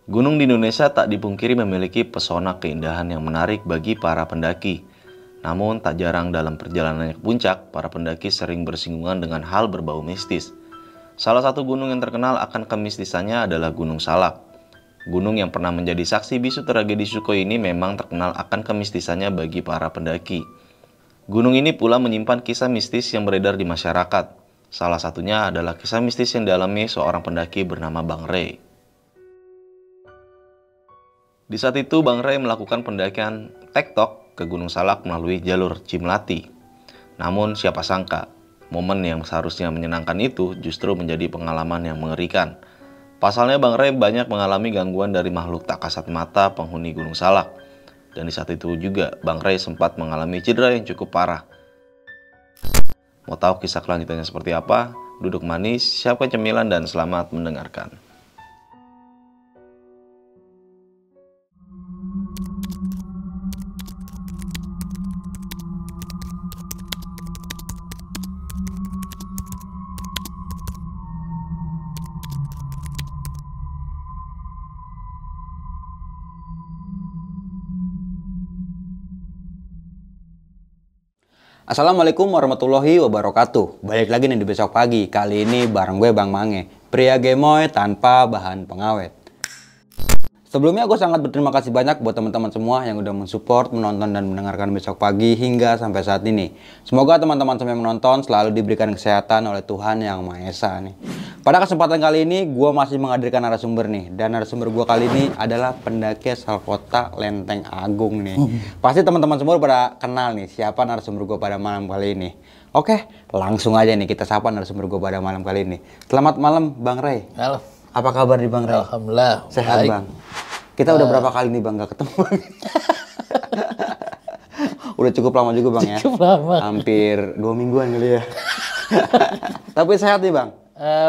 Gunung di Indonesia tak dipungkiri memiliki pesona keindahan yang menarik bagi para pendaki. Namun tak jarang dalam perjalanannya ke puncak, para pendaki sering bersinggungan dengan hal berbau mistis. Salah satu gunung yang terkenal akan kemistisannya adalah Gunung Salak. Gunung yang pernah menjadi saksi bisu tragedi Sukhoi ini memang terkenal akan kemistisannya bagi para pendaki. Gunung ini pula menyimpan kisah mistis yang beredar di masyarakat. Salah satunya adalah kisah mistis yang dialami seorang pendaki bernama Bang Ray. Di saat itu Bang Ray melakukan pendakian tektok ke Gunung Salak melalui jalur Cimlati. Namun siapa sangka, momen yang seharusnya menyenangkan itu justru menjadi pengalaman yang mengerikan. Pasalnya Bang Ray banyak mengalami gangguan dari makhluk tak kasat mata penghuni Gunung Salak. Dan di saat itu juga Bang Ray sempat mengalami cedera yang cukup parah. Mau tahu kisah kelanjutannya seperti apa? Duduk manis, siapkan cemilan dan selamat mendengarkan. Assalamualaikum warahmatullahi wabarakatuh. Balik lagi nih di Besok Pagi. Kali ini bareng gue Bang Mange, pria gemoy tanpa bahan pengawet. Sebelumnya gue sangat berterima kasih banyak buat teman-teman semua yang udah mensupport, menonton dan mendengarkan Besok Pagi hingga sampai saat ini. Semoga teman-teman semua yang menonton selalu diberikan kesehatan oleh Tuhan Yang Maha Esa nih. Pada kesempatan kali ini gue masih menghadirkan narasumber nih, dan narasumber gue kali ini adalah pendaki asal kota Lenteng Agung nih. Pasti teman-teman semua pada kenal nih siapa narasumber gue pada malam kali ini. Oke, langsung aja nih kita sapa narasumber gue pada malam kali ini. Selamat malam Bang Ray. Halo. Apa kabar nih Bang Ray? Alhamdulillah. Sehat baik. Bang. Kita udah berapa kali nih Bang gak ketemu? Udah cukup lama juga Bang ya. Cukup lama. Hampir 2 mingguan kali ya. Tapi sehat nih Bang.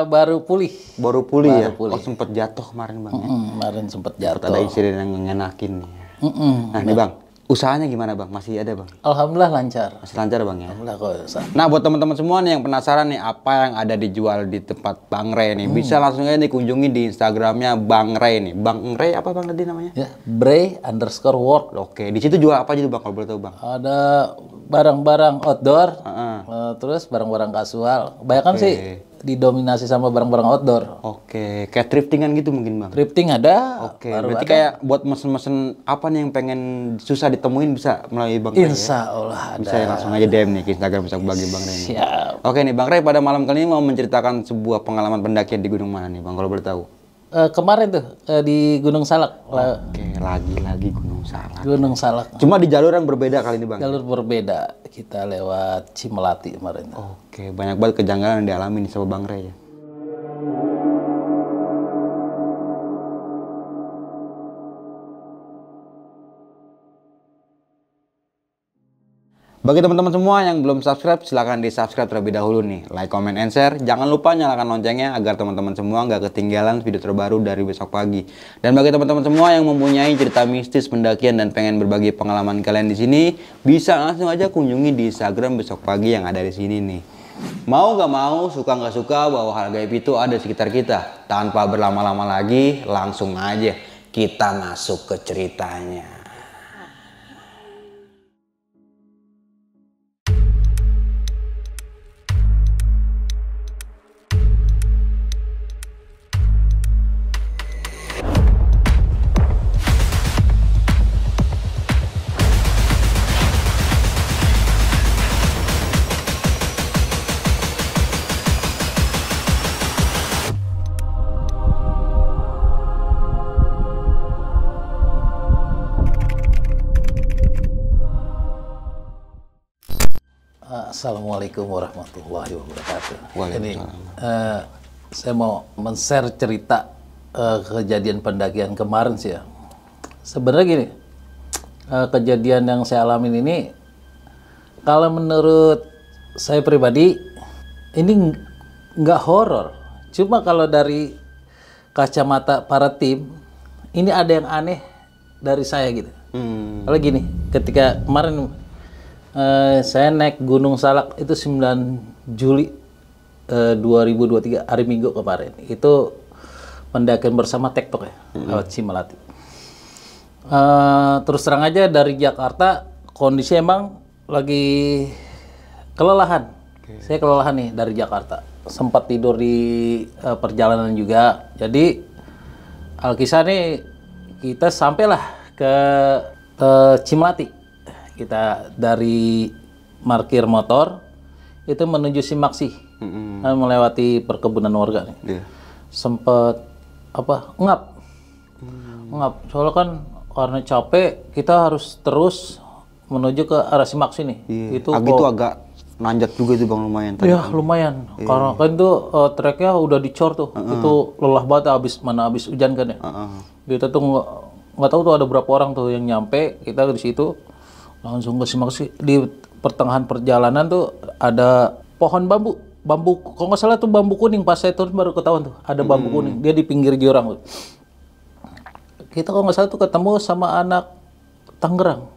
Baru pulih. Baru pulih ya. Pulih. Oh sempet jatuh kemarin Bang ya. Kemarin sempat Sempet jatuh. ada insiden yang ngenakin nih. Nah nih Bang, usahanya gimana Bang? Masih ada Bang? Alhamdulillah lancar. Masih lancar Bang ya? Alhamdulillah kok. Nah buat teman-teman semua nih yang penasaran nih apa yang ada dijual di tempat Bang Ray nih, bisa langsung aja nih kunjungi di Instagramnya Bang Ray nih. Bang Ray apa Bang tadi namanya? Ya, Bray_work. Oke, di situ jual apa aja tuh Bang kalau boleh tahu Bang? Ada barang-barang outdoor, Heeh. terus barang-barang kasual. Kebanyakan sih didominasi sama barang-barang outdoor. Oke, kayak thriftingan gitu mungkin Bang? Thrifting ada. Oke, baru berarti ada. kayak buat mesen-mesen apa nih yang pengen susah ditemuin bisa melalui Bang Ray ya? Insya Allah ada. Bisa ya, langsung aja DM nih ke Instagram bisa bagi Bang Ray nih. Siap. Oke nih Bang Ray, pada malam kali ini mau menceritakan sebuah pengalaman pendakian di gunung mana nih Bang kalau boleh tahu? Kemarin tuh di Gunung Salak. Oke, lagi-lagi Gunung Salak. Gunung Salak. Cuma di jalur yang berbeda kali ini Bang. Jalur berbeda. Kita lewat Cimlati kemarin. Oke, banyak banget kejanggalan yang dialami nih sama Bang Ray ya. Bagi teman-teman semua yang belum subscribe, silahkan di-subscribe terlebih dahulu nih. Like, comment, and share. Jangan lupa nyalakan loncengnya agar teman-teman semua nggak ketinggalan video terbaru dari Besok Pagi. Dan bagi teman-teman semua yang mempunyai cerita mistis pendakian dan pengen berbagi pengalaman kalian di sini, bisa langsung aja kunjungi di Instagram Besok Pagi yang ada di sini nih. Mau nggak mau, suka nggak suka, bahwa hal gaib itu ada di sekitar kita. Tanpa berlama-lama lagi, langsung aja kita masuk ke ceritanya. Assalamualaikum warahmatullahi wabarakatuh. Ini Waalaikumsalam. saya mau men-share cerita kejadian pendakian kemarin sih ya. Sebenarnya gini, kejadian yang saya alamin ini, kalau menurut saya pribadi, ini nggak horor. Cuma kalau dari kacamata para tim, ini ada yang aneh dari saya gitu. Kalau gini, ketika kemarin saya naik Gunung Salak itu 9 Juli 2023 hari Minggu kemarin. Itu pendakian bersama tektok ya, lewat Cimelati. Terus terang aja dari Jakarta kondisi emang lagi kelelahan. Saya kelelahan nih dari Jakarta. Sempat tidur di perjalanan juga. Jadi alkisah nih kita sampailah ke Cimelati. Kita dari parkir motor itu menuju Simaksi, melewati perkebunan warga nih. Sempet ngap, soalnya kan karena capek kita harus terus menuju ke arah Simaksi nih. Itu agak nanjak juga itu Bang, lumayan. Iya lumayan, karena kan itu treknya udah dicor tuh, itu lelah banget habis hujan kan ya. Kita tuh nggak tahu tuh ada berapa orang tuh yang nyampe, kita di situ langsung ke Simaksi. Di pertengahan perjalanan tuh ada pohon bambu, kalau nggak salah tuh bambu kuning. Pas saya turun baru ketahuan tuh ada bambu kuning, dia di pinggir jurang tuh. Kita kalau nggak salah tuh ketemu sama anak Tangerang,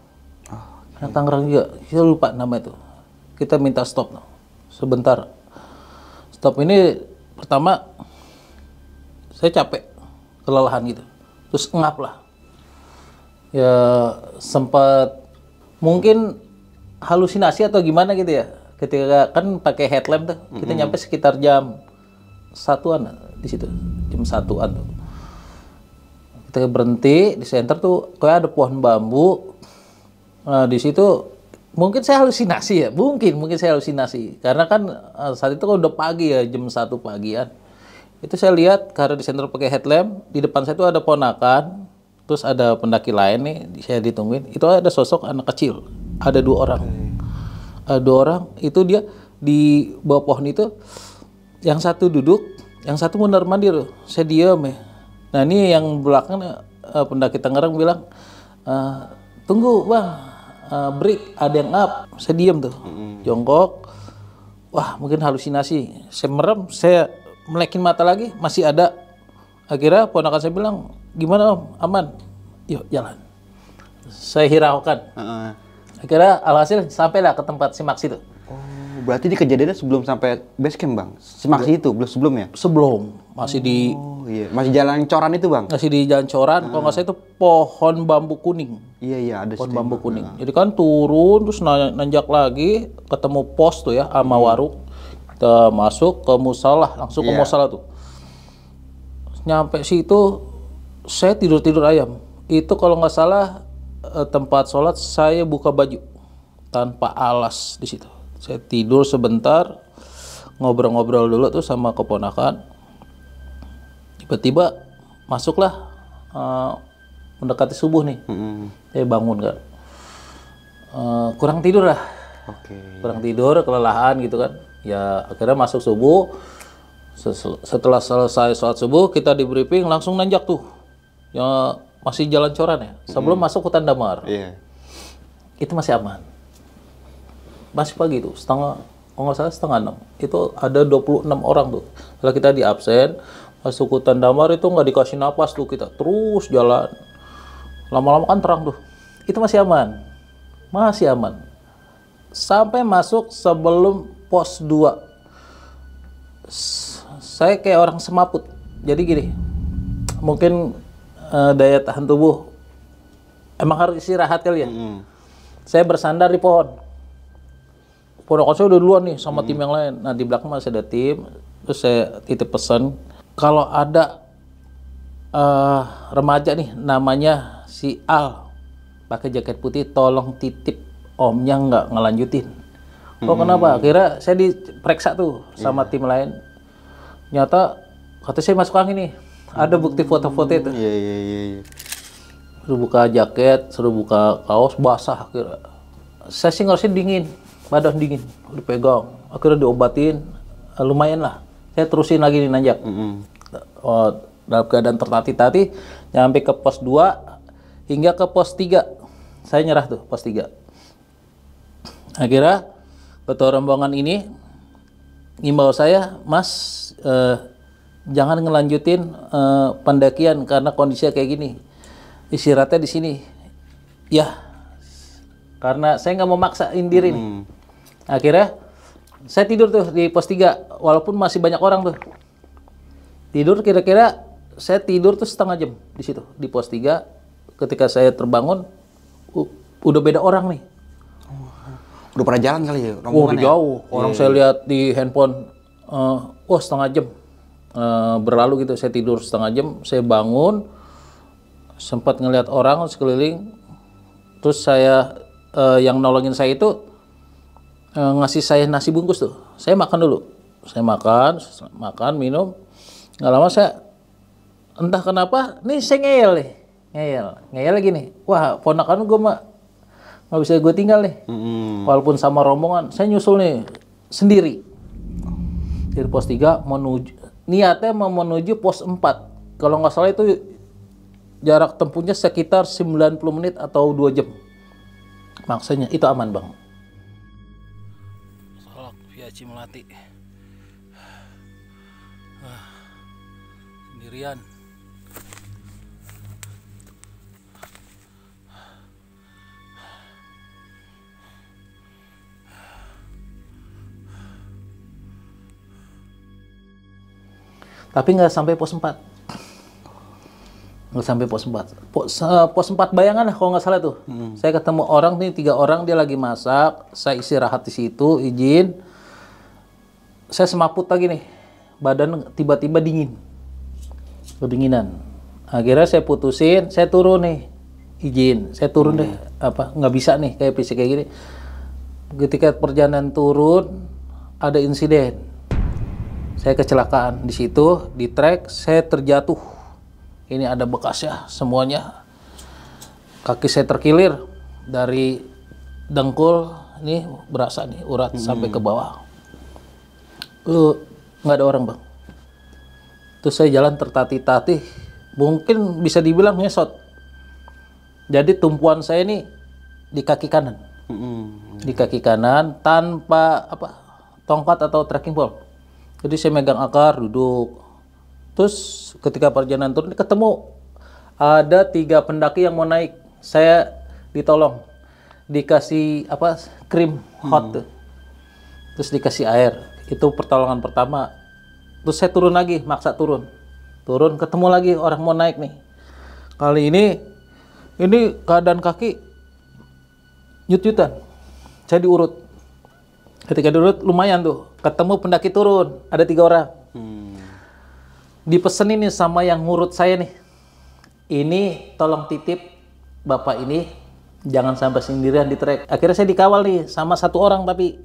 anak Tangerang juga, kita lupa nama itu. Kita minta stop sebentar. Stop ini pertama saya capek, kelelahan gitu, terus ngap lah. Ya sempat mungkin halusinasi atau gimana gitu ya. Ketika kan pakai headlamp tuh, kita nyampe sekitar jam 1-an di situ, jam 1-an tuh. Kita berhenti di center tuh, kayak ada pohon bambu. Nah, di situ mungkin saya halusinasi ya, mungkin saya halusinasi. Karena kan saat itu kan udah pagi ya, jam 1 pagian. Itu saya lihat karena di center pakai headlamp, di depan saya tuh ada ponakan, terus ada pendaki lain nih, saya ditungguin. Itu ada sosok anak kecil, ada 2 orang. 2 orang itu dia di bawah pohon itu, yang satu duduk, yang satu mondar-mandir. Saya diam ya. Nah ini yang belakang pendaki Tangerang bilang, tunggu Bang, break, ada yang up. Saya diam tuh, jongkok. Wah mungkin halusinasi. Saya merem, saya melekin mata lagi, masih ada. Akhirnya ponakan saya bilang, gimana Om, aman? Yuk jalan. Saya hiraukan. Akhirnya alhasil sampailah ke tempat Simaksi itu. Oh, berarti di kejadiannya sebelum sampai base camp Bang? Simaksi itu belum sebelumnya? Sebelum, masih di masih jalan coran itu Bang? Masih di jalan coran, kalau nggak salah itu pohon bambu kuning. Iya ada pohon bambu kuning. Jadi kan turun terus nanjak lagi, ketemu pos tuh ya, sama warung. Kita masuk ke musalah, langsung ke musalah tuh. Nyampe situ saya tidur ayam. Itu kalau nggak salah tempat sholat, saya buka baju tanpa alas di situ. Saya tidur sebentar, ngobrol-ngobrol dulu tuh sama keponakan. Tiba-tiba masuklah mendekati subuh nih. Saya bangun kan, kurang tidur lah. Kurang tidur, kelelahan gitu kan. Ya akhirnya masuk subuh. Setelah selesai sholat subuh, kita di briefing langsung nanjak tuh. Ya masih jalan coran ya, sebelum masuk hutan Damar. Itu masih aman. Masih pagi tuh, kalau nggak salah 5:30. Itu ada 26 orang tuh. Setelah kita di absen, masuk hutan Damar itu nggak dikasih napas tuh, kita terus jalan. Lama-lama kan terang tuh. Itu masih aman. Masih aman. Sampai masuk sebelum pos 2. Saya kayak orang semaput. Jadi gini, mungkin daya tahan tubuh emang harus istirahat kali ya. Saya bersandar di pohon. Ponakan saya udah duluan nih sama tim yang lain. Nah di belakang masih ada tim. Terus saya titip pesan, kalau ada remaja nih namanya si Al pakai jaket putih, tolong titip omnya nggak ngelanjutin. Oh kenapa? Akhirnya saya diperiksa tuh sama tim lain. Nyata kata saya masuk angin nih. Ada bukti foto-foto itu. Suruh buka jaket, suruh buka kaos, basah akhirnya. Saya sih ngerasa dingin, badan dingin, dipegang. Akhirnya diobatin, lumayan lah. Saya terusin lagi nih nanjak. Dalam keadaan tertatih-tatih, nyampe ke pos 2 hingga ke pos 3. Saya nyerah tuh, pos 3. Akhirnya, ketua rombongan ini ngimbau saya, Mas, jangan ngelanjutin pendakian karena kondisinya kayak gini. Istirahatnya di sini. Ya, karena saya nggak mau maksain diri nih. Akhirnya saya tidur tuh di pos 3 walaupun masih banyak orang tuh. Tidur kira-kira saya tidur tuh setengah jam di situ di pos 3. Ketika saya terbangun udah beda orang nih. Udah pada jalan kali ya Udah rombongan ya? jauh. Orang saya lihat di handphone, wah setengah jam berlalu gitu. Saya tidur setengah jam, saya bangun, sempat ngelihat orang sekeliling. Terus saya yang nolongin saya itu ngasih saya nasi bungkus tuh. Saya makan dulu. Saya makan, minum. Nggak lama saya entah kenapa, nih saya ngeyel nih. Ngeyel lagi nih. Wah, ponakan gue mah nggak bisa gue tinggal nih. Walaupun sama rombongan, saya nyusul nih sendiri. Dari pos 3 niatnya mau menuju pos 4. Kalau nggak salah itu jarak tempuhnya sekitar 90 menit atau 2 jam. Maksudnya itu aman, Bang. Solok via Cimelati. Sendirian. Tapi nggak sampai pos 4. Nggak sampai pos 4. Pos 4 bayangan lah kalau nggak salah tuh. Saya ketemu orang nih, 3 orang, dia lagi masak. Saya istirahat di situ, izin. Saya semaput lagi nih. Badan tiba-tiba dingin. Kedinginan. Akhirnya saya putusin, saya turun nih. Izin, saya turun deh. Nggak bisa nih kayak fisik kayak gini. Ketika perjalanan turun, ada insiden. Saya kecelakaan di situ, di trek, saya terjatuh. Ini ada bekasnya semuanya. Kaki saya terkilir dari dengkul, ini berasa nih urat sampai ke bawah. Nggak ada orang, Bang. Terus saya jalan tertatih-tatih, mungkin bisa dibilang ngesot. Jadi tumpuan saya ini di kaki kanan. Di kaki kanan tanpa tongkat atau trekking pole. Jadi saya megang akar, duduk. Terus ketika perjalanan turun ketemu ada 3 pendaki yang mau naik. Saya ditolong, dikasih krim hot tuh. Terus dikasih air. Itu pertolongan pertama. Terus saya turun lagi, maksa turun. Turun ketemu lagi orang mau naik nih. Kali ini keadaan kaki nyut-nyutan. Saya diurut. Ketika diurut lumayan tuh. Ketemu pendaki turun, ada 3 orang. Dipesenin nih sama yang ngurut saya nih. Ini tolong titip Bapak ini jangan sampai sendirian di trek. Akhirnya saya dikawal nih sama 1 orang tapi.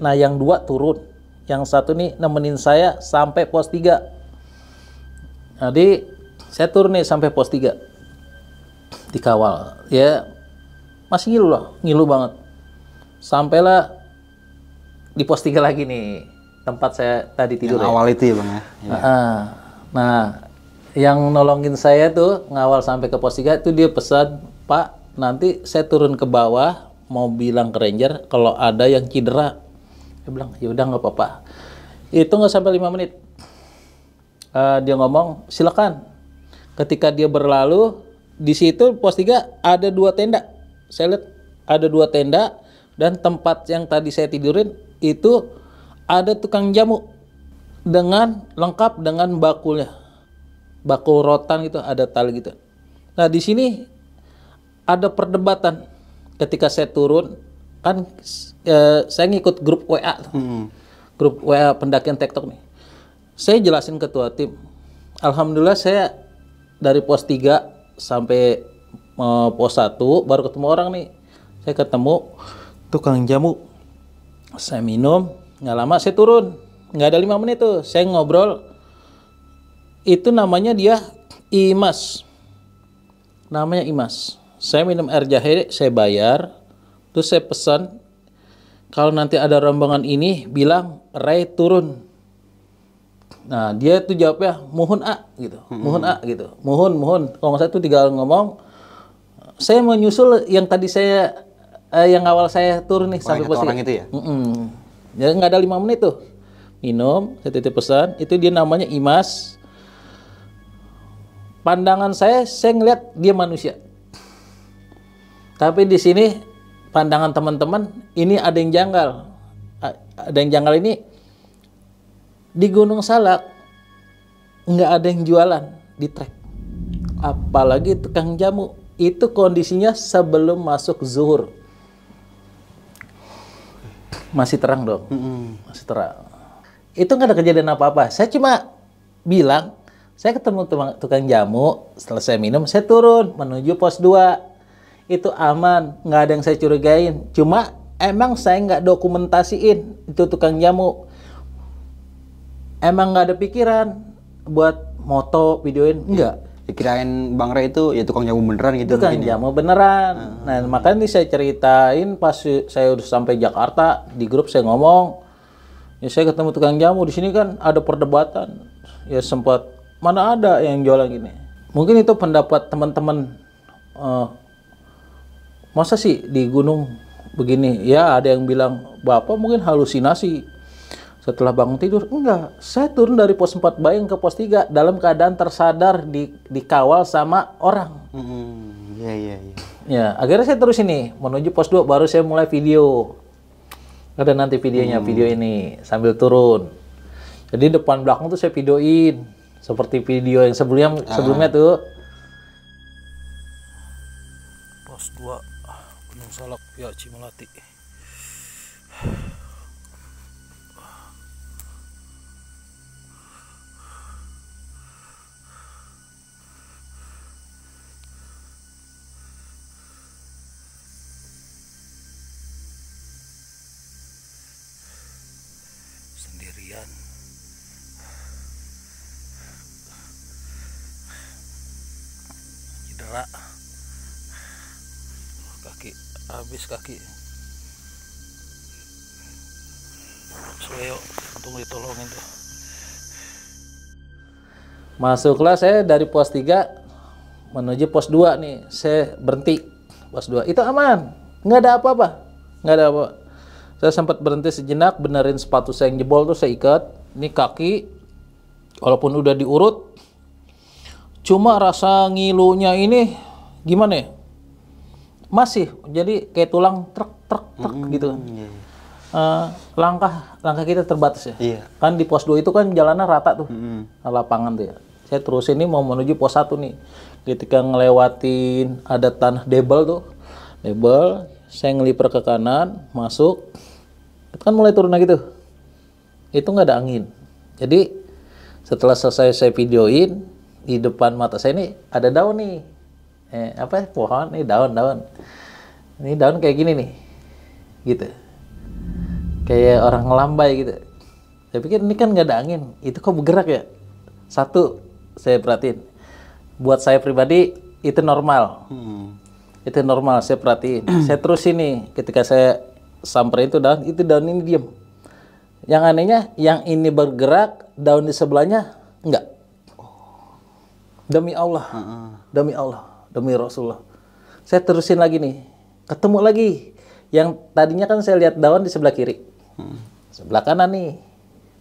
Nah yang 2 turun. Yang 1 nih nemenin saya sampai pos 3. Jadi saya turun nih sampai pos 3. Dikawal. Ya masih ngilu banget. Sampailah di pos 3 lagi nih, tempat saya tadi tidur. Yang awal itu ya, Bang ya? Nah, yang nolongin saya tuh, ngawal sampai ke pos 3 itu dia pesan, Pak, nanti saya turun ke bawah, mau bilang ke ranger kalau ada yang cedera. Dia bilang, ya udah nggak apa-apa. Itu nggak sampai 5 menit. Dia ngomong, silakan. Ketika dia berlalu, di situ pos 3 ada 2 tenda. Saya lihat ada 2 tenda, dan tempat yang tadi saya tidurin, itu ada tukang jamu lengkap dengan bakulnya, bakul rotan gitu, ada tali gitu. Nah di sini ada perdebatan ketika saya turun kan, saya ngikut grup WA, grup WA pendakian TikTok nih. Saya jelasin ketua tim, alhamdulillah saya dari pos 3 sampai pos 1 baru ketemu orang nih. Saya ketemu tukang jamu. Saya minum, nggak lama saya turun. Nggak ada 5 menit tuh, saya ngobrol. Itu namanya dia Imas. Namanya Imas. Saya minum air jahe, saya bayar. Terus saya pesan, kalau nanti ada rombongan ini, bilang, Ray turun. Nah, dia tuh jawabnya, mohon gitu. Mohon gitu. Mohon. Kalau nggak salah tuh tinggal ngomong, saya mau nyusul yang tadi saya yang awal saya turun nih sampai pos 3. Orang itu ya? Ya nggak ada 5 menit tuh. Minum, saya titip pesan, itu dia namanya Imas. Pandangan saya ngelihat dia manusia. Tapi di sini pandangan teman-teman ini ada yang janggal. Ada yang janggal ini di Gunung Salak nggak ada yang jualan di trek. Apalagi tukang jamu. Itu kondisinya sebelum masuk zuhur. Masih terang dong. Masih terang. Itu nggak ada kejadian apa-apa. Saya cuma bilang, saya ketemu tukang jamu, selesai minum, saya turun menuju pos 2. Itu aman, nggak ada yang saya curigain. Cuma emang saya nggak dokumentasiin itu tukang jamu. Emang nggak ada pikiran buat moto, videoin, enggak. Dikirain Bang Ray itu ya tukang jamu beneran gitu. Tukang jamu beneran. Nah, makanya saya ceritain pas saya udah sampai Jakarta, di grup saya ngomong, ya saya ketemu tukang jamu di sini kan ada perdebatan. Ya sempat mana ada yang jualan gini. Mungkin itu pendapat teman-teman. Masa sih di gunung begini? Ya ada yang bilang Bapak mungkin halusinasi. Setelah bangun tidur, enggak. Saya turun dari pos 4 Bayang ke pos 3 dalam keadaan tersadar dikawal sama orang. Iya. Ya, akhirnya saya terus ini menuju pos 2 baru saya mulai video. Ada nanti videonya, video ini sambil turun. Jadi depan belakang tuh saya videoin seperti video yang sebelumnya tuh. Pos 2 Gunung Salak ya Cimelati. Sendirian. Cedera. Kaki habis kaki. Soyo, untung ditolongin tuh. Masuklah saya dari pos 3 menuju pos 2 nih. Saya berhenti pos 2. Itu aman. Nggak ada apa-apa. Nggak ada apa. Saya sempat berhenti sejenak, benerin sepatu saya yang jebol tuh saya ikat. Ini kaki, walaupun udah diurut, cuma rasa ngilunya ini gimana ya? Masih, jadi kayak tulang truk gitu. Langkah kita terbatas ya. Iya. Kan di pos 2 itu kan jalannya rata tuh, lapangan tuh ya. Saya terus ini mau menuju pos 1 nih. Ketika ngelewatin ada tanah debel tuh, saya ngeliper ke kanan, masuk. Itu kan mulai turun lagi tuh. Itu nggak ada angin. Jadi setelah selesai saya videoin, di depan mata saya ini ada daun nih. Pohon nih, daun. Ini daun kayak gini nih. Gitu. Kayak orang ngelambai gitu. Saya pikir ini kan nggak ada angin. Itu kok bergerak ya? Satu, saya perhatiin. Buat saya pribadi, itu normal. Itu normal, saya perhatiin. Saya terus ini, ketika saya samperin itu daun ini diem. Yang anehnya, yang ini bergerak, daun di sebelahnya enggak. Demi Allah, demi Rasulullah. Saya terusin lagi nih, ketemu lagi. Yang tadinya kan saya lihat daun di sebelah kiri, sebelah kanan nih.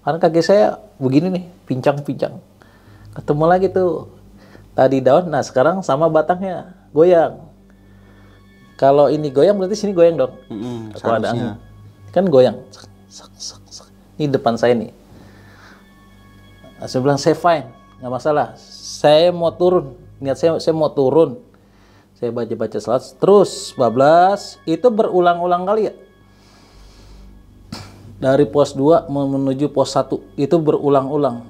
Karena kaki saya begini nih, pincang-pincang. Ketemu lagi tuh, tadi daun, nah sekarang sama batangnya, goyang. Kalau ini goyang berarti sini goyang dong. Kalau ada angin. Kan goyang. Ini depan saya nih. Nah, saya bilang saya fine, nggak masalah. Saya mau turun. Niat saya mau turun. Saya baca-baca salat terus bablas. Itu berulang-ulang kali ya. Dari pos 2 menuju pos 1 itu berulang-ulang.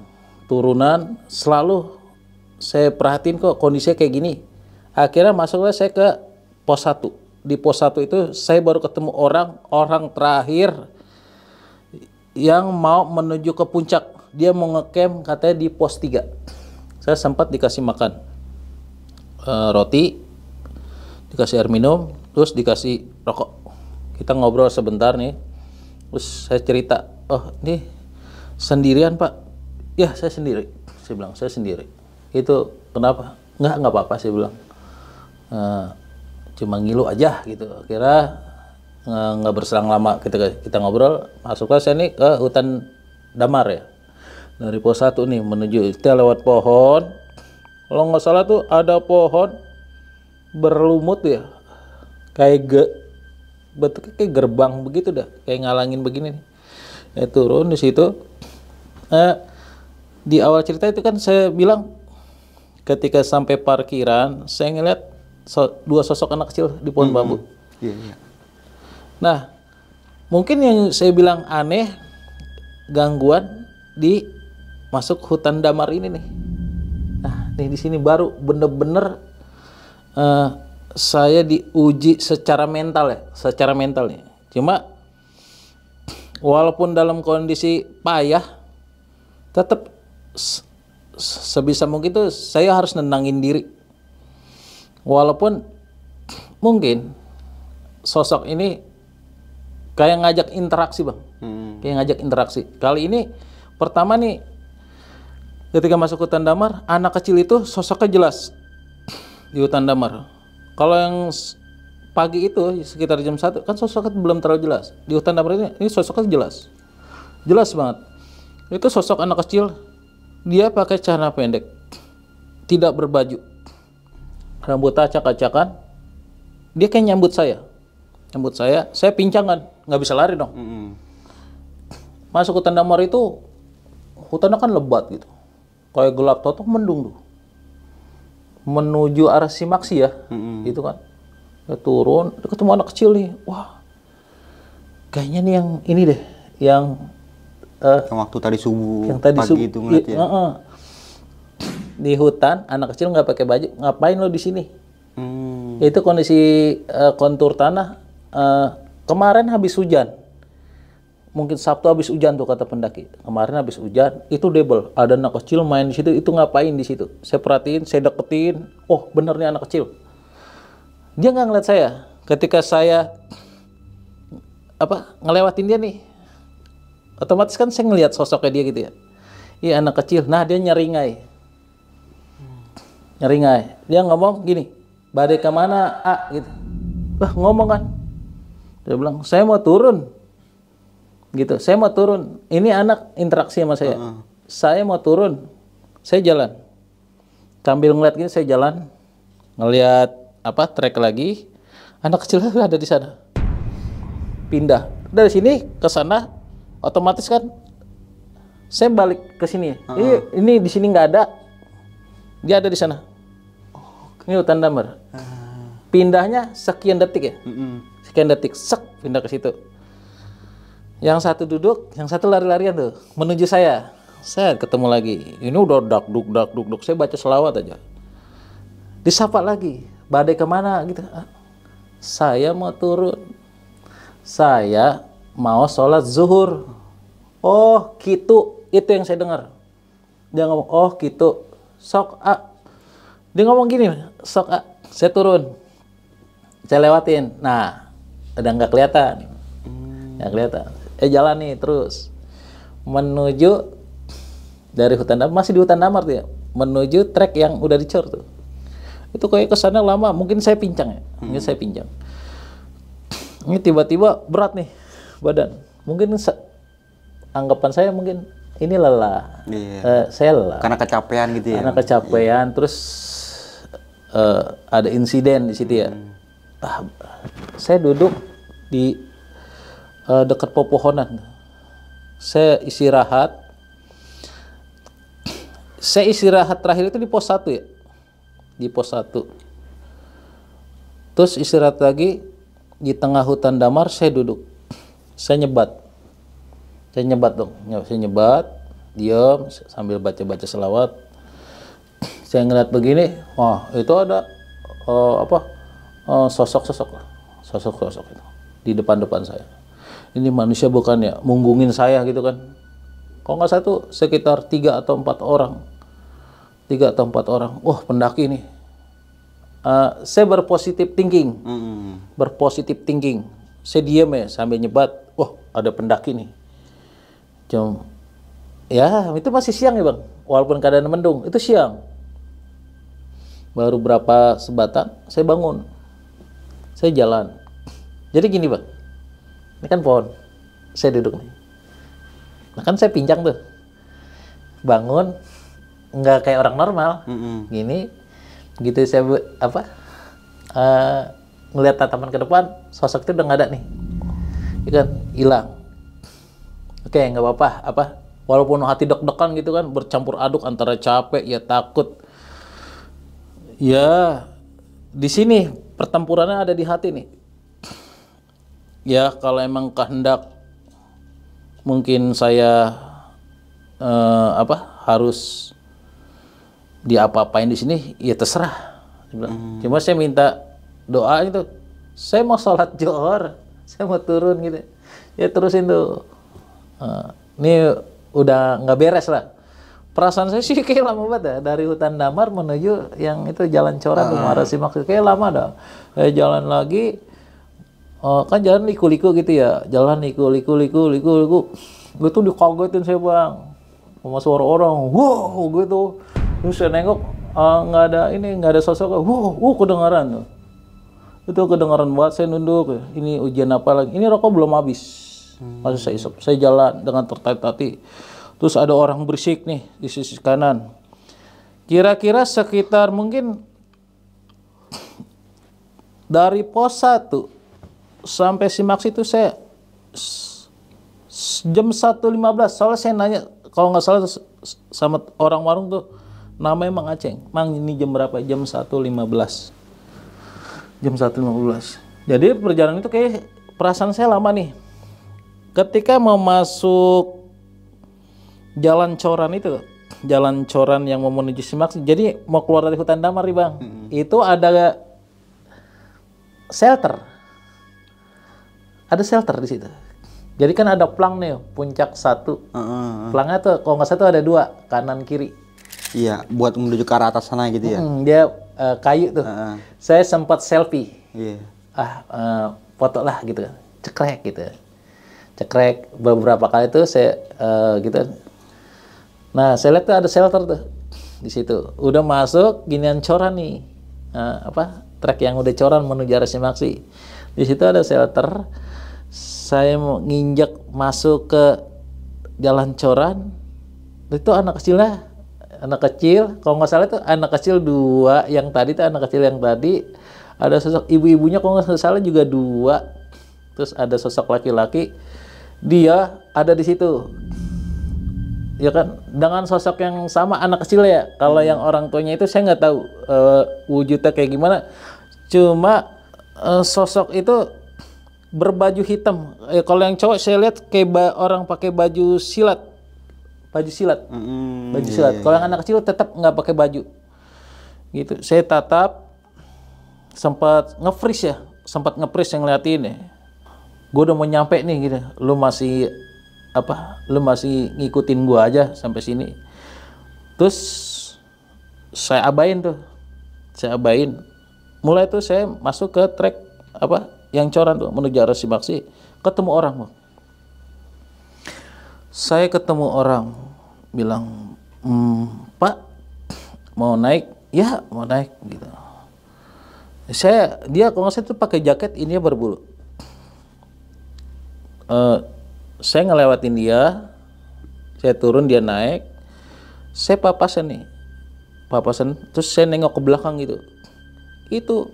Turunan selalu saya perhatiin kok kondisinya kayak gini. Akhirnya masuklah saya ke pos 1. Di pos 1 itu saya baru ketemu orang terakhir yang mau menuju ke puncak. Dia mau ngecamp katanya di pos 3. Saya sempat dikasih makan roti, dikasih air minum, terus dikasih rokok. Kita ngobrol sebentar nih. Terus saya cerita, oh ini sendirian Pak? Ya saya sendiri. Saya bilang saya sendiri. Itu kenapa? Nggak apa-apa saya bilang. Cuma ngilu aja gitu. Akhirnya nggak berselang lama kita ngobrol, masuklah saya nih ke hutan damar ya. Dari pos 1 nih menuju kita lewat pohon. Kalau nggak salah tuh ada pohon berlumut ya. Kayak gerbang begitu dah, kayak ngalangin begini nih. Turun di situ. Di awal cerita itu kan saya bilang ketika sampai parkiran saya ngeliat dua sosok anak kecil di pohon bambu. Iya, iya. Nah, mungkin yang saya bilang aneh, gangguan di masuk hutan damar ini nih. Nah, nih di sini baru bener-bener saya diuji secara mental ya, secara mental nih. Cuma walaupun dalam kondisi payah, tetap sebisa mungkin tuh saya harus nenangin diri. Walaupun mungkin sosok ini kayak ngajak interaksi bang, kayak ngajak interaksi. Kali ini pertama nih, ketika masuk hutan damar, anak kecil itu sosoknya jelas di hutan damar. Kalau yang pagi itu sekitar jam 1 kan sosoknya belum terlalu jelas. Di hutan damar ini sosoknya jelas, jelas banget. Itu sosok anak kecil, dia pakai celana pendek, tidak berbaju, rambut acak-acakan. Dia kayak nyambut saya. Saya pincang kan, nggak bisa lari dong. Masuk hutan damar itu, hutannya kan lebat gitu, kayak gelap totok mendung tuh. Menuju arah Simaksi ya, gitu kan. Ya, turun, ketemu anak kecil nih, wah, kayaknya nih yang ini deh, yang waktu tadi subuh, pagi itu ngeliat ya. Di hutan, anak kecil nggak pakai baju, ngapain lo di sini? Itu kondisi kontur tanah. Kemarin habis hujan, mungkin Sabtu habis hujan tuh kata pendaki. Kemarin habis hujan, itu double. Ada anak kecil main di situ, itu ngapain di situ? Saya perhatiin, saya deketin. Oh bener nih anak kecil. Dia nggak ngeliat saya. Ketika saya ngelewatin dia nih, otomatis kan saya ngeliat sosoknya dia gitu ya. Iya anak kecil. Nah dia nyeringai. Dia ngomong gini, badai kemana? Gitu. Wah ngomong kan. Dia bilang, saya mau turun. Gitu, saya mau turun. Ini anak interaksi sama saya. Saya mau turun. Saya jalan. Sambil ngeliat gini, saya jalan. Ngeliat trek lagi. Anak kecil ada di sana. Pindah. Dari sini ke sana, otomatis kan saya balik ke sini. Ini di sini nggak ada. Dia ada di sana. Ini hutan damar. Pindahnya sekian detik ya. Sekian detik, pindah ke situ. Yang satu duduk, yang satu lari-larian tuh menuju saya. Saya ketemu lagi. Ini udah dak-duk. Saya baca selawat aja. Disapa lagi. Badai kemana gitu. Saya mau turun. Saya mau sholat zuhur. Oh gitu. Itu yang saya dengar. Dia ngomong, oh gitu. Sok Dia ngomong gini, sok saya turun. Saya lewatin. Nah, udah nggak kelihatan. Jalan nih terus menuju dari hutan damar, masih di hutan damar tuh ya, menuju trek yang udah dicor tuh. Itu kayak kesana lama, mungkin saya pincang ya. Ini tiba-tiba berat nih badan. Mungkin anggapan saya mungkin ini lelah. Saya lelah. Karena kecapean gitu ya. Terus ada insiden di situ ya. Saya duduk di dekat pepohonan. Saya istirahat. Terakhir itu di pos 1 ya. Di pos 1. Terus istirahat lagi di tengah hutan damar, saya duduk. Saya nyebat dong. Saya nyebat, diam sambil baca-baca selawat. Saya ngeliat begini, wah itu ada sosok-sosok itu di depan saya. Ini manusia bukan ya, munggungin saya gitu kan. Kalau nggak salah tuh sekitar 3 atau 4 orang. Wah pendaki nih. Saya berpositif thinking. Saya diam ya sambil nyebat. Wah ada pendaki nih. Ya itu masih siang ya bang. Walaupun keadaan mendung, itu siang. Baru berapa sebatan, saya bangun. Saya jalan. Jadi gini bang, ini kan pohon, saya duduk nih. Nah kan saya pincang tuh. Bangun, nggak kayak orang normal. Gini, begitu saya ngelihat tatapan ke depan, sosok itu udah nggak ada nih. Itu kan hilang. Oke, nggak apa-apa. walaupun hati deg-degan gitu kan, bercampur aduk antara capek ya takut. Ya di sini pertempurannya ada di hati nih. Ya kalau emang kehendak mungkin saya harus diapa-apain di sini, ya terserah. Cuma saya minta doa itu, saya mau sholat johor, saya mau turun gitu, ya terusin tuh. Ini udah nggak beres lah. Perasaan saya sih kayak lama banget ya, dari hutan damar menuju yang itu jalan coran tuh Muara Simak, kayak lama dah. Jalan lagi, kan jalan liku-liku gitu ya, jalan liku. Gue tuh dikagetin saya bang, sama suara orang, wow gitu. Terus saya nengok, nggak ada sosok, kedengaran tuh. Itu kedengaran banget, saya nunduk. Ini ujian apa lagi? Ini rokok belum habis. Masih saya isep. Saya jalan dengan tertatih-tatih. Terus ada orang berisik nih di sisi kanan. Kira-kira sekitar mungkin dari pos 1 sampai Simaksi itu saya jam 1.15. Soalnya saya nanya, kalau nggak salah sama orang warung tuh, namanya Mang Aceng. Mang, ini jam berapa? Jam 1.15. Jam 1.15. Jadi perjalanan itu kayak perasaan saya lama nih. Ketika mau masuk jalan coran itu, jalan coran yang mau menuju Simaksi, jadi mau keluar dari hutan damar nih bang, itu ada shelter. Ada shelter di situ. Jadi kan ada plang nih, puncak 1. Plangnya tuh kalau nggak salah tuh ada 2, kanan kiri. Iya, buat menuju ke arah atas sana gitu ya. Dia kayu tuh. Saya sempat selfie. Iya. Foto lah gitu. Cekrek gitu. Cekrek beberapa kali tuh saya gitu. Nah, saya lihat tuh ada shelter tuh di situ. Udah masuk ginian coran nih. Trek yang udah coran menuju arah Simaksi. Di situ ada shelter. Saya mau nginjak masuk ke jalan coran. Itu anak kecil, kalau nggak salah itu anak kecil 2, yang tadi tuh anak kecil yang tadi, ada sosok ibu-ibunya kalau nggak salah juga 2, terus ada sosok laki-laki, dia ada di situ, ya kan, dengan sosok yang sama anak kecil ya. Kalau yang orang tuanya itu saya nggak tahu wujudnya kayak gimana, cuma sosok itu berbaju hitam. Kalau yang cowok saya lihat kayak orang pakai baju silat. Baju silat. Kalau yang anak kecil tetap nggak pakai baju. Gitu. Saya tatap, sempat nge-freeze yang ngeliatin ya. Gue udah mau nyampe nih gitu. Lu masih ngikutin gua aja sampai sini. Terus saya abain tuh. Mulai tuh saya masuk ke trek yang coran tuh menuju arah Simaksi, ketemu orang, Bang. Saya ketemu orang bilang, Pak, mau naik? Ya, mau naik gitu. Dia kalau nggak salah itu pakai jaket ini berbulu. Saya ngelewatin dia, saya turun, dia naik, saya papasan, terus saya nengok ke belakang gitu. Itu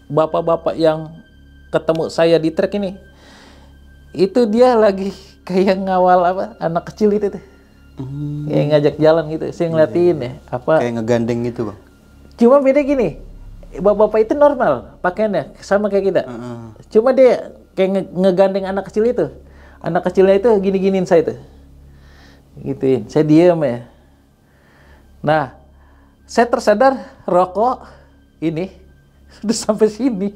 bapak-bapak yang ketemu saya di trek ini, itu dia lagi kayak ngawal anak kecil itu tuh, kayak ngajak jalan gitu. Saya ngeliatin ya, kayak ngegandeng gitu bang. Cuma beda gini, bapak-bapak itu normal pakaiannya sama kayak kita. Cuma dia kayak ngegandeng anak kecil itu. Anak kecilnya itu gini-giniin saya tuh, gituin. Saya diem ya. Nah, saya tersadar rokok ini udah sampai sini.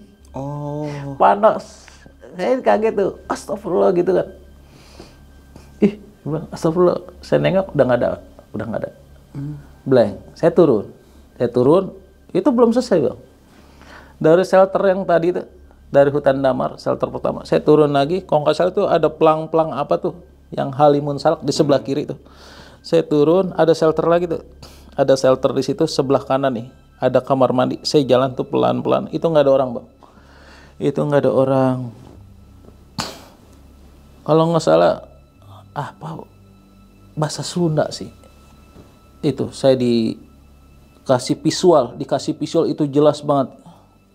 Panas. Saya kaget tuh, astagfirullah gitu kan. Bang, astagfirullah. Saya nengok udah nggak ada. Blank. Saya turun. Itu belum selesai bang. Dari shelter yang tadi tuh, dari hutan damar, shelter pertama, saya turun lagi. Kalau nggak salah tuh ada pelang-pelang apa tuh, yang Halimun Salak di sebelah kiri tuh. Saya turun, ada shelter lagi tuh. Ada shelter di situ sebelah kanan nih. Ada kamar mandi. Saya jalan tuh pelan-pelan. Itu nggak ada orang bang. Kalau nggak salah bahasa Sunda sih. Itu saya dikasih visual itu jelas banget.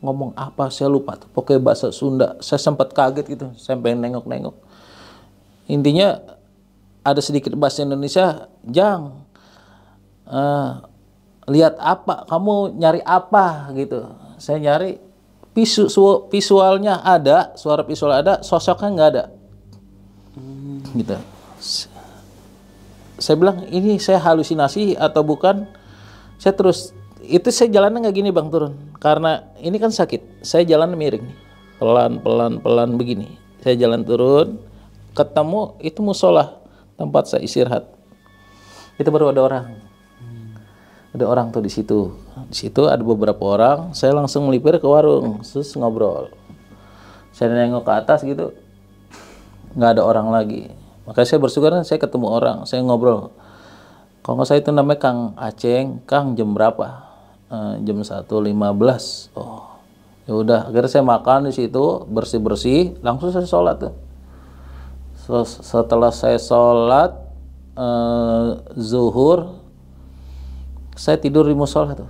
Ngomong apa saya lupa tuh. Pokoknya bahasa Sunda. Saya sempat kaget gitu. Sampai nengok-nengok. Intinya ada sedikit bahasa Indonesia, Jang, lihat apa, kamu nyari apa gitu. Saya nyari visualnya ada, suara visual ada, sosoknya nggak ada. Gitu. Saya bilang, ini saya halusinasi atau bukan? Saya terus, itu saya jalannya nggak gini bang, turun. Karena ini kan sakit, saya jalan miring nih. Pelan begini. Saya jalan turun, ketemu itu musola, tempat saya istirahat. Itu baru ada orang. Ada orang tuh di situ. Di situ ada beberapa orang. Saya langsung melipir ke warung, terus ngobrol. Saya nengok ke atas gitu, nggak ada orang lagi. Makanya saya bersyukur saya ketemu orang. Saya ngobrol. Kalau nggak salah itu namanya Kang Aceng. Kang jam berapa? Jam 1.15. Oh, ya udah. Akhirnya saya makan di situ, bersih, langsung saya sholat tuh. Setelah saya sholat zuhur, saya tidur di musola tuh.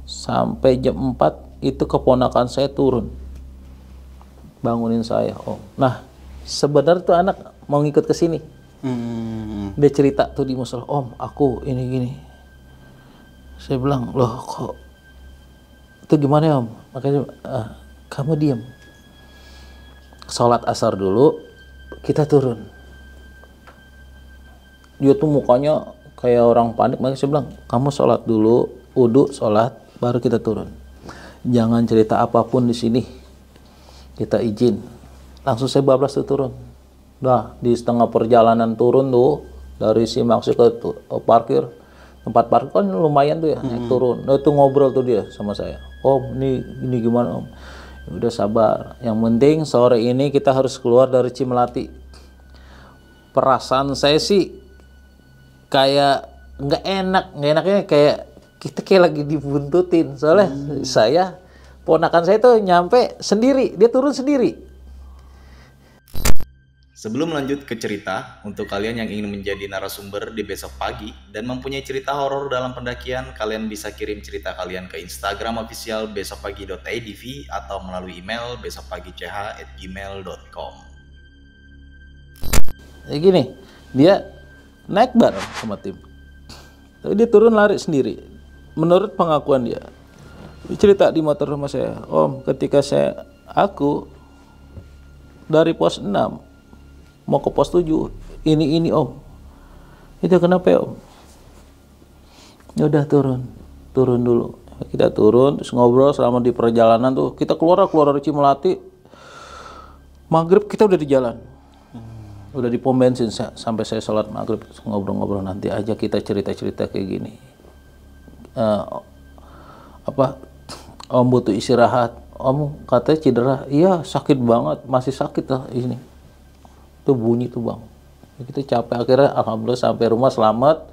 Sampai jam 4 itu keponakan saya turun. Bangunin saya, Om. Nah, sebenarnya tuh anak mau ngikut ke sini. Dia cerita tuh di musola, Om, aku ini gini. Saya bilang, loh kok itu gimana ya, Om? Makanya kamu diam. Sholat asar dulu, kita turun. Dia tuh mukanya kayak orang panik. Makanya saya bilang, kamu sholat dulu, wudu, sholat, baru kita turun. Jangan cerita apapun di sini. Kita izin. Langsung saya bablas tuh turun. Nah, di setengah perjalanan turun tuh, dari Simaksi ke parkir, tempat parkir kan lumayan tuh ya, naik turun. Nah, itu ngobrol tuh dia sama saya. Om, ini gimana Om? Ya udah sabar. Yang penting sore ini kita harus keluar dari Cimelati. Perasaan saya sih kayak nggak enaknya kayak kita kayak lagi dibuntutin. Soalnya saya, ponakan saya tuh nyampe sendiri, dia turun sendiri. Sebelum lanjut ke cerita, untuk kalian yang ingin menjadi narasumber di besok pagi dan mempunyai cerita horor dalam pendakian, kalian bisa kirim cerita kalian ke Instagram official besokpagi.idv atau melalui email besokpagi.ch@gmail.com. Ya gini, dia naik bareng sama tim. Tapi dia turun lari sendiri. Menurut pengakuan dia cerita di motor rumah saya, Om, ketika aku dari pos 6 mau ke pos 7, ini Om. Itu kenapa ya Om? Ya udah turun dulu. Kita turun, terus ngobrol selama di perjalanan tuh. Kita keluar dari Cimelati. Maghrib kita udah di jalan. Udah di pom bensin sampai saya sholat maghrib. Ngobrol-ngobrol, nanti aja kita cerita-cerita kayak gini. Om butuh istirahat. Om katanya cedera. Iya sakit banget, masih sakit lah ini. Tuh bunyi tuh bang. Kita capek, akhirnya alhamdulillah sampai rumah selamat.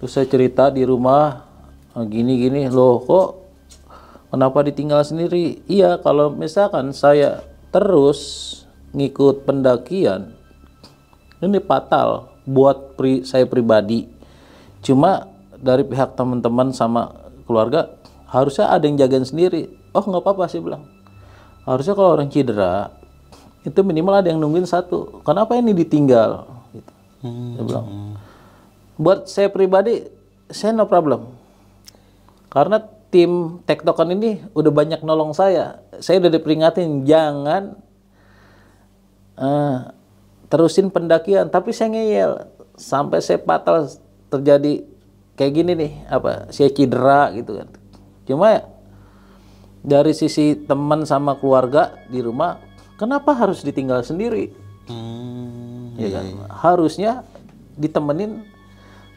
Terus saya cerita di rumah gini loh, kok kenapa ditinggal sendiri? Iya, kalau misalkan saya terus ngikut pendakian ini fatal buat saya pribadi. Cuma dari pihak teman-teman sama keluarga harusnya ada yang jagain sendiri. Oh nggak apa-apa sih bilang. Harusnya kalau orang cedera itu minimal ada yang nungguin satu. Kenapa ini ditinggal? Gitu. Saya bilang. Buat saya pribadi, saya no problem. Karena tim tektokan ini udah banyak nolong saya. Saya udah diperingatin jangan terusin pendakian. Tapi saya ngeyel sampai saya fatal terjadi kayak gini nih. Saya cedera gitu kan. Cuma ya, dari sisi teman sama keluarga di rumah, kenapa harus ditinggal sendiri? Ya kan? Harusnya ditemenin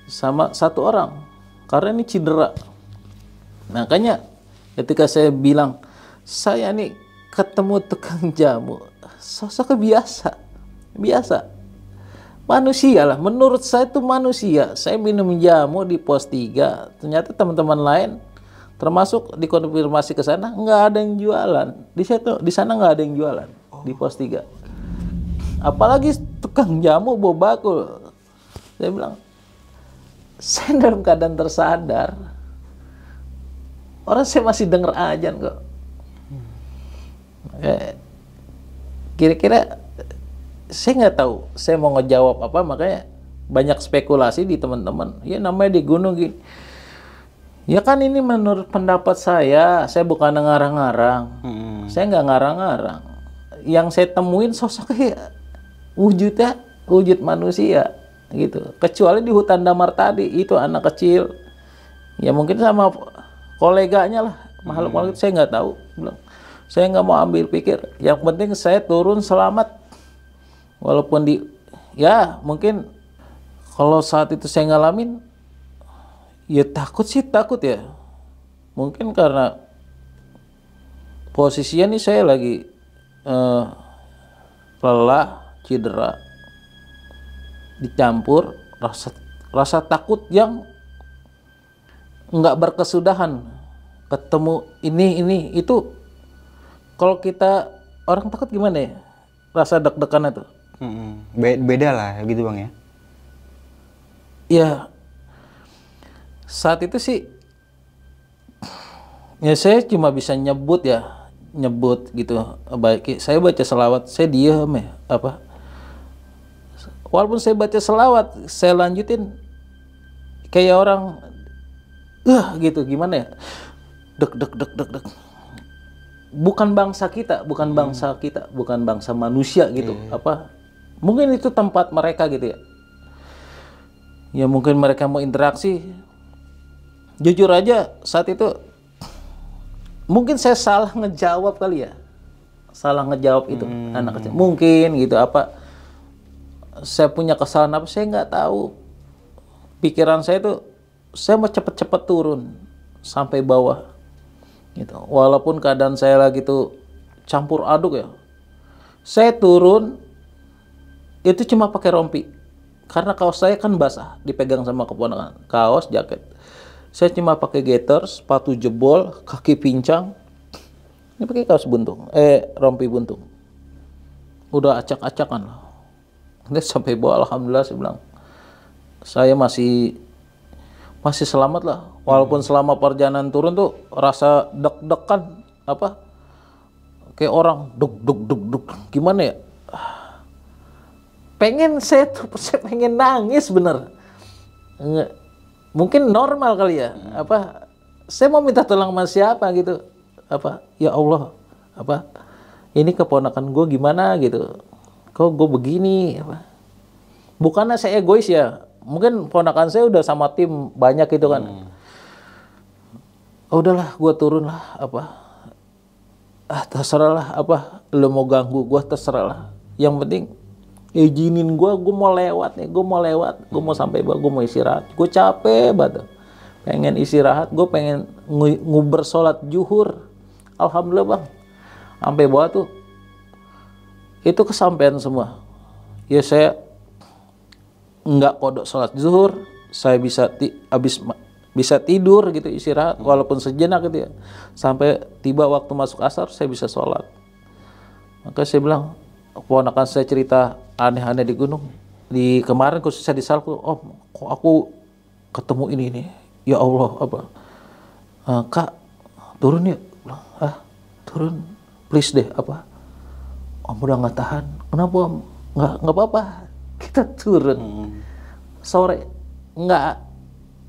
sama satu orang. Karena ini cedera. Makanya ketika saya bilang, saya nih ketemu tukang jamu, sosoknya biasa. Manusia lah. Menurut saya itu manusia. Saya minum jamu di pos 3. Ternyata teman-teman lain, termasuk dikonfirmasi ke sana, nggak ada yang jualan. Di sana nggak ada yang jualan. Di pos 3. Apalagi tukang jamu bawa bakul. Saya bilang, saya dalam keadaan tersadar. Orang saya masih denger azan kok. Kira-kira saya nggak tahu saya mau ngejawab apa, makanya banyak spekulasi di teman-teman. Ya namanya di gunung gini. Ya kan ini menurut pendapat saya bukan ngarang-ngarang. Saya nggak ngarang-ngarang. Yang saya temuin sosoknya wujudnya wujud manusia gitu. Kecuali di hutan damar tadi itu anak kecil. Ya mungkin sama koleganya lah, makhluk-makhluk saya nggak tahu. Bilang, saya nggak mau ambil pikir. Yang penting saya turun selamat. Walaupun ya mungkin kalau saat itu saya ngalamin, ya takut ya. Mungkin karena posisinya nih saya lagi lelah, cedera, dicampur rasa takut yang nggak berkesudahan. Ketemu ini itu, kalau kita orang takut gimana ya? Rasa deg-degan itu. Beda lah gitu Bang ya. Ya saat itu sih ya saya cuma bisa nyebut gitu. Baik saya baca selawat, saya diam ya apa. Walaupun saya baca selawat, saya lanjutin kayak orang gitu, gimana ya? Deg. Bukan bangsa kita, bukan bangsa manusia gitu. Apa? Mungkin itu tempat mereka gitu ya. Ya mungkin mereka mau interaksi. Jujur aja saat itu mungkin saya salah ngejawab kali ya. Salah ngejawab itu anak kecil. Mungkin gitu apa. Saya punya kesalahan apa, saya nggak tahu. Pikiran saya tuh, saya mau cepet-cepet turun sampai bawah gitu. Walaupun keadaan saya lagi tuh campur aduk ya, saya turun itu cuma pakai rompi karena kaos saya kan basah, dipegang sama keponakan, kaos, jaket. Saya cuma pakai gaiter, sepatu jebol, kaki pincang, ini pakai kaos buntung, rompi buntung, udah acak-acakan lah. Nanti sampai bawah, alhamdulillah saya bilang, saya masih selamat lah. Walaupun selama perjalanan turun tuh rasa deg-degan apa? Kayak orang deg. Gimana ya? Saya pengen nangis bener. Mungkin normal kali ya. Apa? Saya mau minta tolong sama siapa gitu. Apa? Ya Allah, apa? Ini keponakan gue gimana gitu. Kok gue begini apa? Bukannya saya egois ya. Mungkin ponakan saya udah sama tim banyak gitu kan. Udahlah, gue turun lah apa. Terserah lah apa. Lo mau ganggu gue terserah lah. Yang penting izinin gue mau lewat nih. Gue mau sampai bawah, gue mau istirahat. Gue capek banget. Pengen istirahat, gue pengen nguber sholat zuhur. Alhamdulillah Bang. Sampai bawah tuh itu kesampaian semua. Ya saya nggak kodok sholat zuhur, saya bisa tidur gitu, istirahat walaupun sejenak gitu ya. Sampai tiba waktu masuk asar saya bisa sholat. Maka saya bilang, keponakan saya cerita aneh-aneh di gunung. Di kemarin khususnya di Salku, kok aku ketemu ini. Ya Allah apa? Kak turun yuk. Turun please deh apa? Om udah nggak tahan. Kenapa Om? Nggak apa-apa. Kita turun. Sore nggak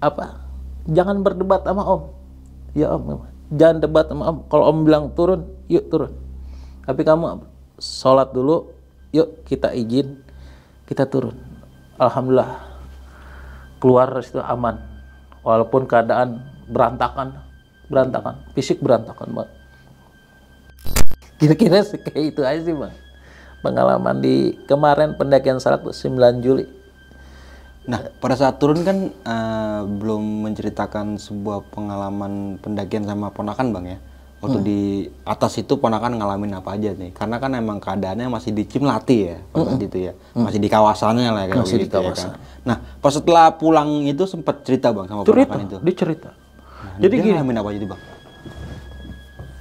apa? Jangan berdebat sama Om. Ya Om, jangan debat sama Om. Kalau Om bilang turun, yuk turun. Tapi kamu sholat dulu. Yuk kita izin, kita turun. Alhamdulillah keluar dari situ aman. Walaupun keadaan berantakan, fisik berantakan Bang. Kira-kira kayak itu aja sih Bang. Pengalaman di kemarin pendakian Salak 9 Juli. Nah, pada saat turun kan belum menceritakan sebuah pengalaman pendakian sama ponakan Bang ya. Waktu di atas itu ponakan ngalamin apa aja nih? Karena kan emang keadaannya masih di Cimlati ya, pada saat itu ya. Masih di kawasannya lah kayak masih gitu di kawasan. Ya kan? Nah, pas setelah pulang itu sempat cerita Bang sama ponakan itu. Dia cerita. Nah, jadi dia gini, ngalamin apa aja Bang?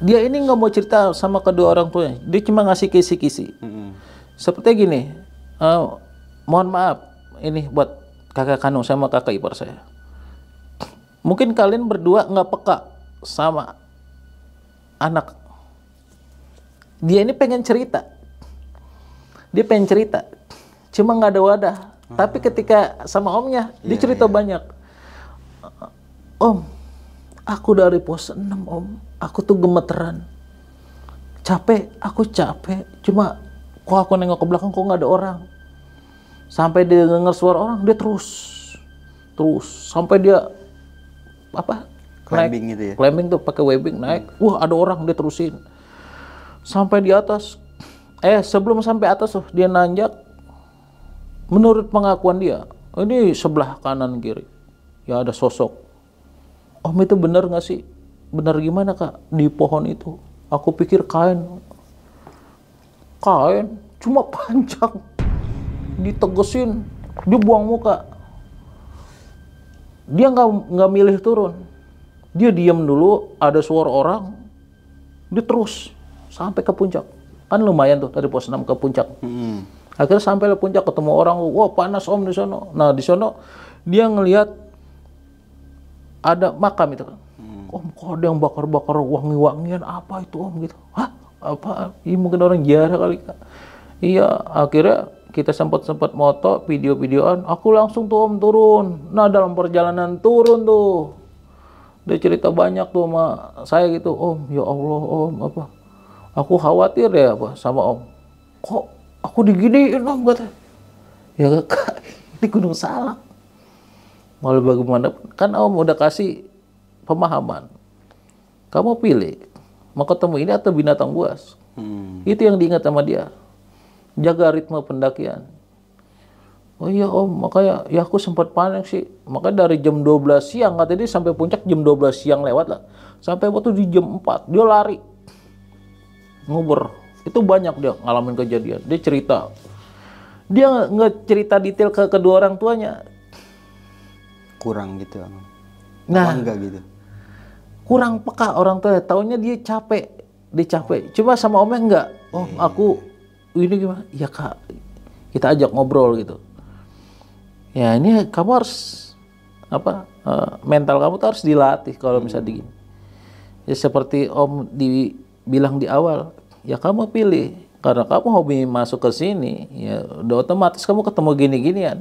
Dia ini nggak mau cerita sama kedua orang tuanya. Dia cuma ngasih kisi-kisi. Seperti gini, mohon maaf, ini buat kakak kandung sama kakak ipar saya. Mungkin kalian berdua nggak peka sama anak. Dia ini pengen cerita. Cuma nggak ada wadah. Tapi ketika sama omnya, dia cerita banyak. Om, aku dari pos 6 om, aku tuh gemeteran. Capek, aku capek. Cuma kok aku nengok ke belakang kok nggak ada orang. Sampai dia denger suara orang, dia terus sampai dia apa? Climbing gitu ya. Climbing tuh pakai webbing naik. Wah, ada orang, dia terusin. Sampai di atas. Sebelum sampai atas tuh dia nanjak. Menurut pengakuan dia, ini sebelah kanan kiri. Ya ada sosok. Om itu benar nggak sih? Benar gimana kak? Di pohon itu. Aku pikir kain. Kain cuma panjang. Ditegesin. Dia buang muka. Dia nggak milih turun. Dia diam dulu. Ada suara orang. Dia terus sampai ke puncak. Kan lumayan tuh dari pos 6 ke puncak. Akhirnya sampai ke puncak ketemu orang, wah panas om di sana. Nah di sana dia ngelihat ada makam itu kan. Om kok ada yang bakar-bakar wangi-wangian apa itu om gitu. Hah? Apa? Ini mungkin orang ziarah kali kak. Iya, akhirnya kita sempat moto, video-videoan. Aku langsung tuh om turun. Nah dalam perjalanan turun tuh, dia cerita banyak tuh sama saya gitu. Om, ya Allah om apa? Aku khawatir ya apa sama om. Kok aku diginiin om kata. Ya kak, ini Gunung Salak. Malah bagaimana kan om udah kasih pemahaman. Kamu pilih mau ketemu ini atau binatang buas. Itu yang diingat sama dia. Jaga ritme pendakian. Oh iya om, makanya ya aku sempat panik sih. Makanya dari jam 12 siang kata dia sampai puncak jam 12 siang lewat lah. Sampai waktu di jam 4 dia lari. Nguber. Itu banyak dia ngalamin kejadian. Dia cerita. Dia nggak cerita detail ke kedua orang tuanya. Kurang gitu. Nah, enggak gitu. Kurang peka orang tua. Taunya dia capek. Dia capek. Cuma sama omnya enggak. Oh, aku ini gimana? Ya kak, kita ajak ngobrol gitu. Ya ini kamu harus apa? Mental kamu tuh harus dilatih kalau misalnya begini. Ya seperti om dibilang di awal. Ya kamu pilih. Karena kamu hobi masuk ke sini, ya udah otomatis kamu ketemu gini-ginian.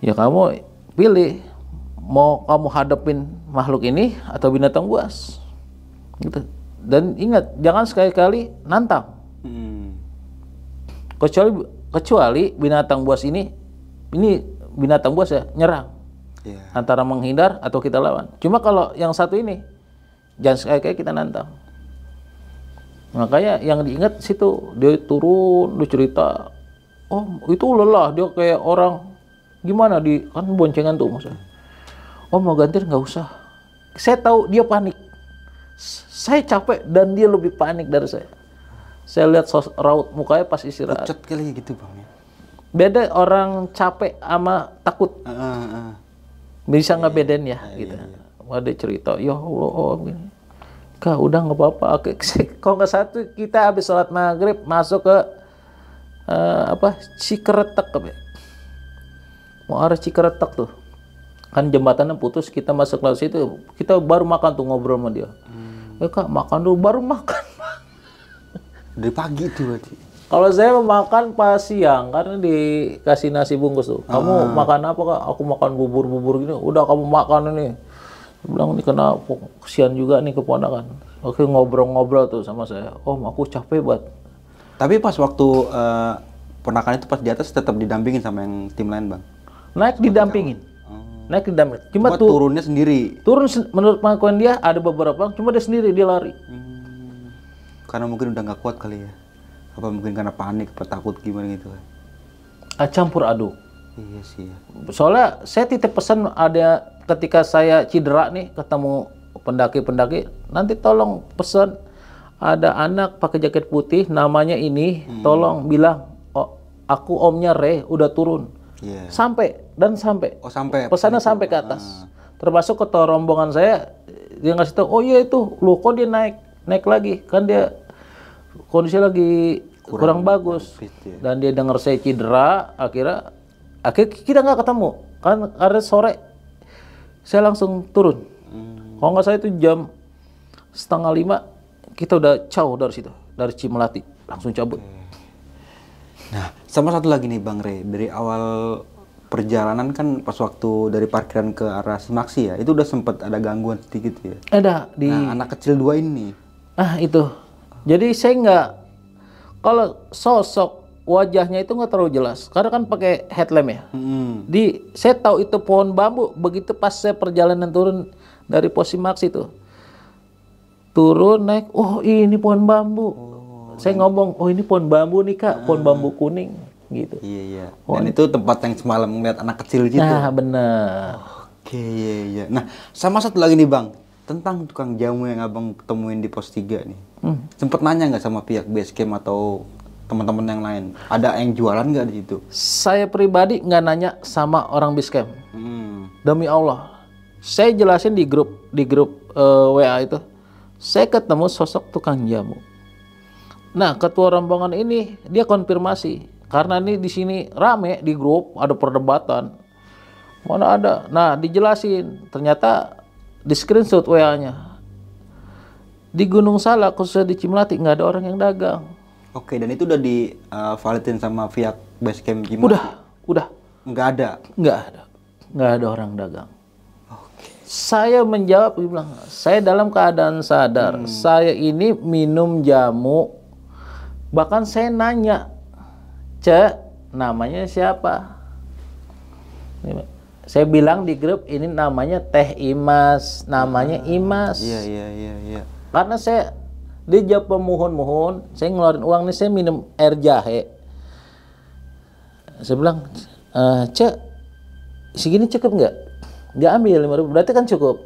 Ya kamu pilih mau kamu hadapin makhluk ini atau binatang buas. Gitu. Dan ingat, jangan sekali-kali nantang. Kecuali binatang buas ini binatang buas ya nyerang. Antara menghindar atau kita lawan. Cuma kalau yang satu ini jangan sekali-kali kita nantang. Makanya yang diingat situ, dia turun, dia cerita, oh itu lelah, dia kayak orang gimana kan boncengan tuh maksudnya. Oh mau ganti nggak usah. Saya tahu dia panik. Saya capek dan dia lebih panik dari saya. Saya lihat raut mukanya pas istirahat. Pucat kali gitu bang. Beda orang capek sama takut. Bisa nggak bedain ya gitu. Ada cerita, ya Allah, oh gini. Kak, udah nggak apa-apa. Kalau nggak satu kita habis sholat maghrib masuk ke Cikeretek mau arah Cikeretek tuh kan jembatannya putus, kita masuk laut situ, kita baru makan tuh ngobrol sama dia. Kak makan dulu, baru makan dari pagi tuh berarti. Kalau saya makan pas siang karena dikasih nasi bungkus tuh. Kamu makan apa kak? Aku makan bubur gini. Udah kamu makan ini. Bilang ini kena kesian juga nih keponakan. Oke ngobrol-ngobrol tuh sama saya. Om aku capek banget. Tapi pas waktu ponakan itu pas di atas tetap didampingin sama yang tim lain bang? Naik didampingin. Naik didampingin. Cuma turunnya sendiri? Turun menurut pengakuan dia ada beberapa, cuma dia sendiri, dia lari. Karena mungkin udah nggak kuat kali ya? Apa mungkin karena panik, takut gimana gitu kan? Campur aduk. Iya sih ya. Soalnya saya titip pesan ada ketika saya cedera nih ketemu pendaki-pendaki, nanti tolong pesan ada anak pakai jaket putih namanya ini, tolong bilang oh, aku omnya Re udah turun. Sampai. Oh sampai. Pesannya sampai ke atas. Termasuk ketua rombongan saya, dia ngasih tahu, oh iya itu, loh kok dia naik lagi, kan dia kondisi lagi kurang bagus. Dan dia dengar saya cedera, akhirnya kita nggak ketemu kan karena sore saya langsung turun. Kalau nggak salah itu jam 4:30 kita udah jauh dari situ, dari Cimelati langsung cabut. Nah, sama satu lagi nih Bang Rey, dari awal perjalanan kan pas waktu dari parkiran ke arah Simaksi ya, itu udah sempet ada gangguan sedikit ya. Ada di Nah, anak kecil 2 ini. itu. Jadi saya nggak, kalau sosok wajahnya itu nggak terlalu jelas, karena kan pakai headlamp ya. Saya tahu itu pohon bambu. Begitu pas saya perjalanan turun dari pos Simaksi itu, turun naik, oh ini pohon bambu. Saya ngomong, oh ini pohon bambu nih kak, pohon bambu kuning gitu. Iya, iya. Dan itu tempat yang semalam ngeliat anak kecil gitu. Nah bener. Oke, iya, iya. Nah, sama satu lagi nih Bang, tentang tukang jamu yang abang ketemuin di pos 3 nih. Sempet nanya nggak sama pihak Basecamp atau teman-teman yang lain? Ada yang jualan nggak di situ? Saya pribadi nggak nanya sama orang Basecamp. Hmm. Demi Allah, saya jelasin di grup WA itu, saya ketemu sosok tukang jamu. Nah, ketua rombongan ini dia konfirmasi karena ini di sini rame di grup, ada perdebatan. Mana ada? Nah, dijelasin. Ternyata di screenshot WA-nya. Di Gunung Salak, khususnya di Cimlati, nggak ada orang yang dagang. Oke, dan itu udah di validin sama pihak Basecamp Cimlati? Udah. Nggak ada? Nggak ada orang dagang. Saya menjawab, dia bilang, saya dalam keadaan sadar, saya ini minum jamu. Bahkan saya nanya, Cek, namanya siapa? Saya bilang di grup, ini namanya Teh Imas, namanya Imas. Iya. Karena saya, dia jawab pemohon-mohon, saya ngeluarin uang nih, saya minum air jahe. Saya bilang, Cek, segini cukup nggak? Dia ambil 5.000, berarti kan cukup.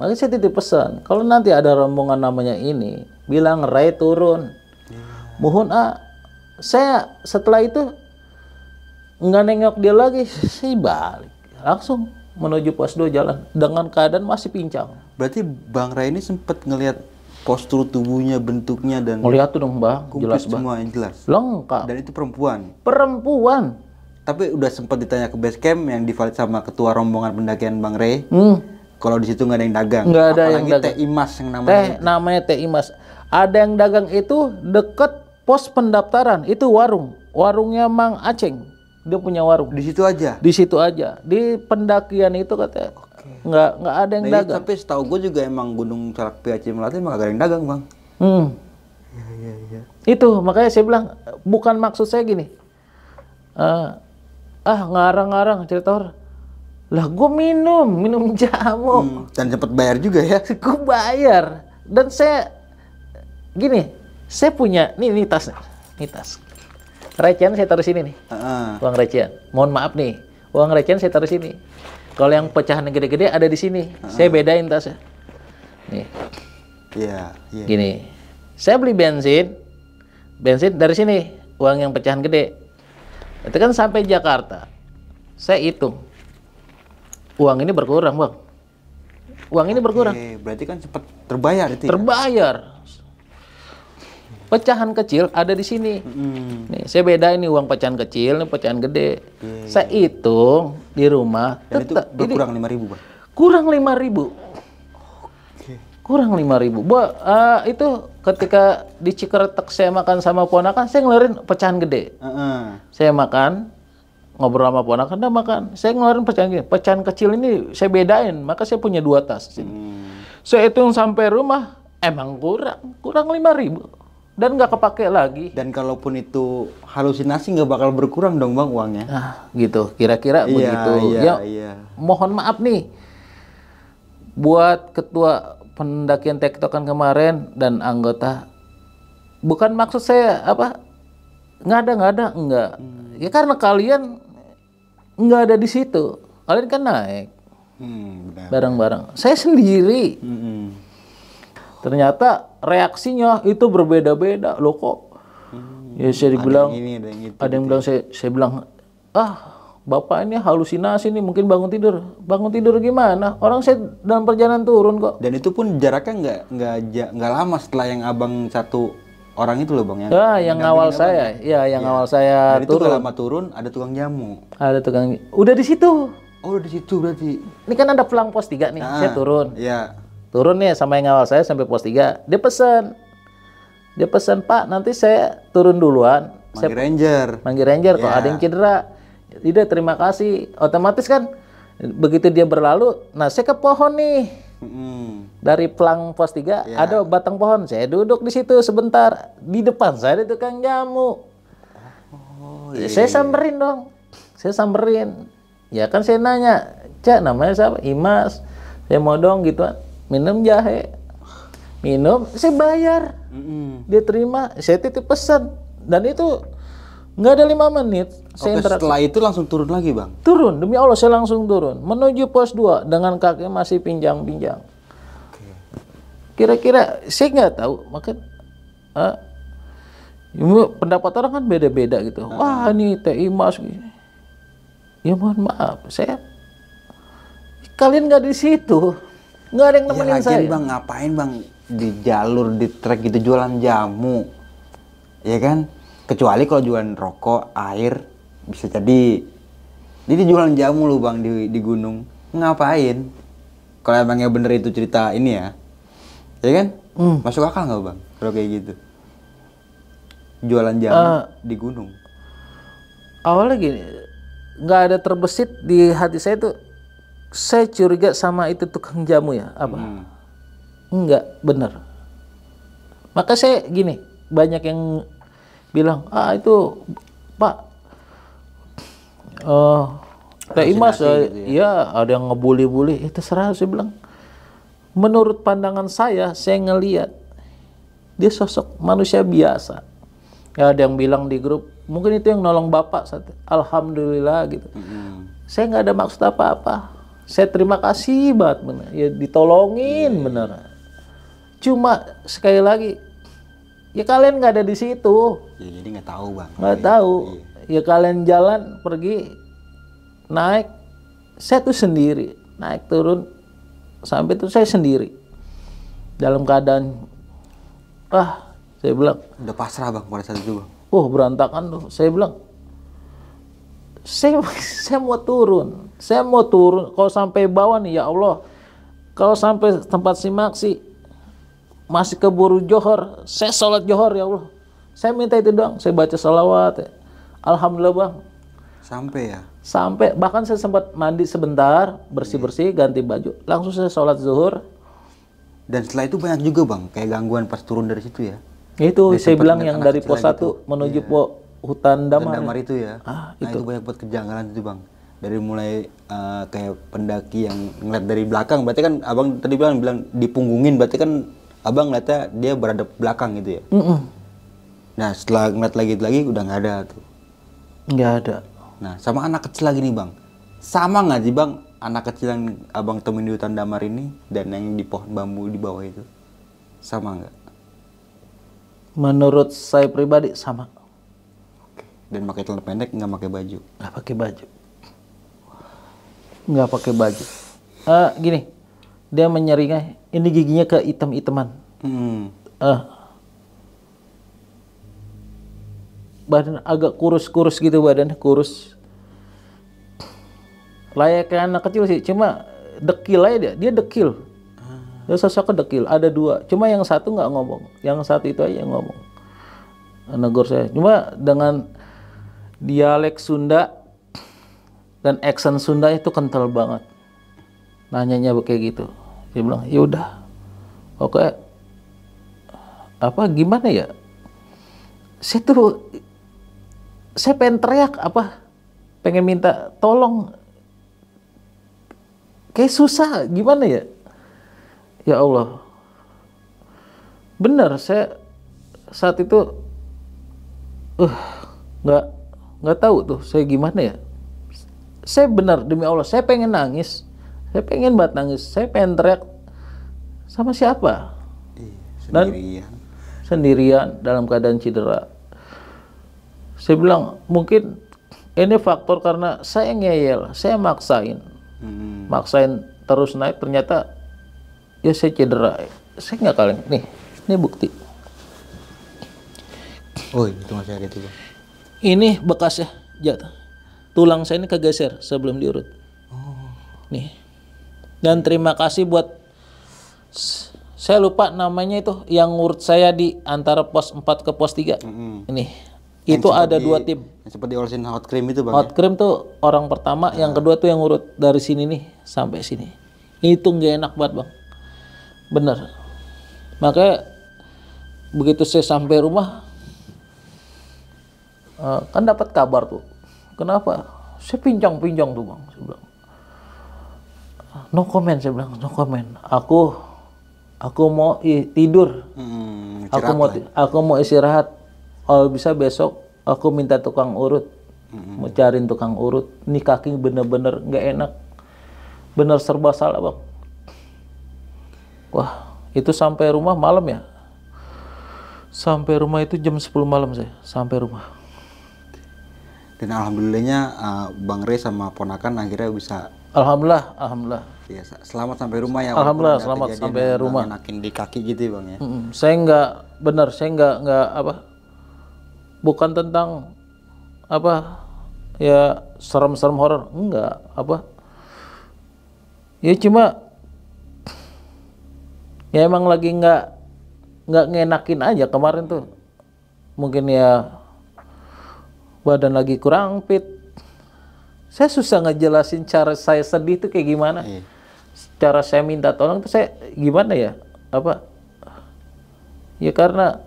Makanya saya titip pesan, kalau nanti ada rombongan namanya ini, bilang Ray turun. Mohon saya setelah itu nggak nengok dia lagi, saya balik langsung menuju pos 2 jalan dengan keadaan masih pincang. Berarti Bang Ray ini sempet ngelihat postur tubuhnya, bentuknya, dan Ngeliat tuh dong Bang, kumplit jelas Bang. semua yang jelas. Lengkap. Dan itu perempuan. Perempuan. Tapi udah sempat ditanya ke Basecamp yang divalid sama ketua rombongan pendakian Bang Ray. Kalau di situ nggak ada yang dagang. Nggak ada apalagi yang dagang. Teh Imas yang namanya. Namanya Teh Imas. Ada yang dagang itu deket pos pendaftaran, itu warungnya Mang Aceng. Dia punya warung. Di situ aja. Di situ aja. Di pendakian itu katanya nggak ada yang Nah, dagang. tapi setahu gue juga emang Gunung Salak PAC Melati emang gak ada yang dagang Bang. Iya. Itu makanya saya bilang, bukan maksud saya gini. Ngarang-ngarang cerita orang. Lah gue minum jamu. Dan cepet bayar juga ya. Gue bayar. Dan saya gini, saya punya nih tas. Recehan saya taruh sini nih. Uang recehan. Mohon maaf nih. Uang recehan saya taruh sini. Kalau yang pecahan yang gede-gede ada di sini. Saya bedain tasnya. Nih. Iya. Gini. Saya beli bensin dari sini. Uang yang pecahan gede. Itu kan sampai Jakarta. Saya hitung. Uang ini berkurang, Bang. Uang ini berkurang. Berarti kan cepet terbayar itu ya? Terbayar. Pecahan kecil ada di sini. Nih, saya bedain nih uang pecahan kecil, nih pecahan gede. Saya hitung di rumah. Dan itu berkurang 5.000 Bang? Kurang 5.000. Kurang 5.000. Itu ketika di Cikeretek saya makan sama ponakan, saya ngeluarin pecahan gede. Saya makan, ngobrol sama ponakan, dia makan. Saya ngeluarin pecahan gede. Pecahan kecil ini saya bedain, maka saya punya 2 tas. Saya hitung sampai rumah, emang kurang 5.000. Dan nggak kepake lagi. Dan kalaupun itu halusinasi nggak bakal berkurang dong Bang uangnya? Nah, gitu. Kira-kira begitu. Iya. Mohon maaf nih. Buat ketua pendakian tektokan kemarin dan anggota. Bukan maksud saya enggak. Ya karena kalian nggak ada di situ. Kalian kan naik. Bareng-bareng. Saya sendiri. Ternyata reaksinya itu berbeda-beda loh kok. Ya saya dibilang ada yang bilang saya bilang Bapak ini halusinasi nih, mungkin bangun tidur gimana? Orang saya dalam perjalanan turun kok. Dan itu pun jaraknya nggak lama setelah yang abang satu orang itu loh Bang yang awal saya, awal saya dan turun. Itu nggak lama turun ada tukang jamu. Ada tukang. Udah di situ. Oh udah di situ berarti. Ini kan ada pelang pos 3 nih, saya turun. Iya. Turun nih sama yang awal saya sampai pos 3. Dia pesan, Pak, nanti saya turun duluan. Manggil Ranger. Kalau ada yang cedera, tidak terima kasih. Otomatis kan begitu dia berlalu, nah saya ke pohon nih. Dari pelang pos 3 ada batang pohon. Saya duduk di situ sebentar. Di depan saya ada tukang jamu. Saya samperin dong. Saya samperin. Ya kan saya nanya, Cak namanya siapa? Imas. Saya mau dong gitu, minum jahe. Minum, saya bayar. Dia terima, saya titip pesan. Dan itu nggak ada 5 menit. Saya setelah itu langsung turun lagi bang? Turun, demi Allah saya langsung turun. Menuju pos 2 dengan kaki masih pinjang-pinjang. Kira-kira saya nggak tahu, makanya pendapat orang kan beda-beda gitu. Wah ini Teh Imas gini. Ya mohon maaf, kalian nggak di situ, nggak ada yang nemenin saya. Bang, ngapain bang di jalur di trek gitu jualan jamu, ya kan? Kecuali kalau jualan rokok, air bisa jadi. Jadi jualan jamu lu bang di gunung, ngapain? Kalau emangnya bener itu cerita ini ya kan? Masuk akal nggak bang kalau kayak gitu? Jualan jamu di gunung. Awalnya gini, nggak ada terbesit di hati saya tuh. Saya curiga sama itu tukang jamu ya, apa? Enggak, bener. Maka saya gini, banyak yang bilang, itu Pak, Teh Imas, gitu ya ada yang ngebully-bully, itu terserah. Saya bilang, menurut pandangan saya ngelihat dia sosok manusia biasa. Ya ada yang bilang di grup, mungkin itu yang nolong Bapak, alhamdulillah gitu. Saya nggak ada maksud apa-apa. Saya terima kasih banget, bener. Ya ditolongin bener. Cuma sekali lagi, ya kalian nggak ada di situ. Ya, jadi nggak tahu bang. Nggak tahu. Ya kalian jalan pergi naik, saya tuh sendiri naik turun sampai tuh saya sendiri dalam keadaan saya bilang udah pasrah bang pada saat itu bang. Berantakan tuh. Saya bilang saya mau turun. Saya mau turun. Kalau sampai bawah nih ya Allah, kalau sampai tempat Simaksi masih keburu johor, saya sholat johor ya Allah. Saya minta itu doang. Saya baca sholawat. Alhamdulillah bang. Sampai ya? Sampai, bahkan saya sempat mandi sebentar, bersih-bersih, ganti baju. Langsung saya sholat zuhur. Dan setelah itu banyak juga bang, kayak gangguan pas turun dari situ ya? Itu saya bilang yang dari pos 1 menuju hutan Damar. Damar itu ya? Itu banyak buat kejanggalan itu bang. Dari mulai kayak pendaki yang ngeliat dari belakang, berarti kan abang tadi bilang dipunggungin, berarti kan abang ngeliatnya dia berada belakang gitu ya? Nah setelah ngeliat lagi udah nggak ada tuh? Nggak ada. Nah sama anak kecil lagi nih bang, sama nggak sih bang anak kecil yang abang temuin di hutan Damar ini dan yang di pohon bambu di bawah itu, sama nggak? Menurut saya pribadi sama. Dan pakai celana pendek, nggak pakai baju? Nggak pakai baju. Nggak pakai baju. Gini, dia menyeringnya, ini giginya ke hitam-hitaman. Badan agak kurus-kurus gitu, badannya kurus. Layaknya anak kecil sih, cuma dekil aja dia dekil. Dia sosoknya dekil, ada 2. Cuma yang satu nggak ngomong, yang satu itu aja yang ngomong. Negur saya, cuma dengan dialek Sunda dan accent Sunda itu kental banget. Nanyanya kayak gitu. Dia bilang, ya udah, oke, gimana ya? Saya pengen teriak pengen minta tolong. Kayak susah, gimana ya? Ya Allah. Benar, saya saat itu nggak tahu tuh saya gimana ya. Saya benar demi Allah, saya pengen nangis. Saya pengen banget nangis. Saya pengen teriak sama siapa? Sendirian dalam keadaan cedera. Saya bilang mungkin ini faktor karena saya ngeyel, saya maksain terus naik, ternyata ya saya cedera. Saya nggak kalian ini bukti. Itu masih ada itu bang. Ini bekasnya jatuh. Tulang saya ini kegeser sebelum diurut. Nih. Dan terima kasih buat, saya lupa namanya itu, yang ngurut saya di antara pos 4 ke pos 3. Ini Itu Yang ada seperti- 2 tim. Yang seperti Olsin Hot Cream itu bang. Hot cream tuh orang pertama, yang kedua tuh yang urut dari sini nih sampai sini. Itu nggak enak banget bang, bener. Makanya begitu saya sampai rumah, kan dapat kabar tuh. Kenapa? Saya pincang-pincang tuh bang. Saya bilang, no comment, saya bilang no comment. Aku mau tidur. Aku mau istirahat. Kalau bisa besok aku minta tukang urut. Mau cariin tukang urut. Ini kaki bener-bener nggak enak. Bener serba salah bang. Wah, itu sampai rumah malam ya. Sampai rumah itu jam 10 malam saya sampai rumah. Dan alhamdulillahnya Bang Rey sama ponakan akhirnya bisa Alhamdulillah. ya, selamat sampai rumah ya. Alhamdulillah, walaupun ada selamat kejadian sampai yang rumah. ngenakin di kaki gitu ya bang ya. Saya nggak apa, bukan tentang apa ya serem-serem horor, enggak apa. Ya cuma ya emang lagi nggak ngenakin aja kemarin tuh. Mungkin ya badan lagi kurang fit. Saya susah ngejelasin cara saya sedih itu kayak gimana. Iya. Cara saya minta tolong tuh saya gimana ya? Apa? Ya karena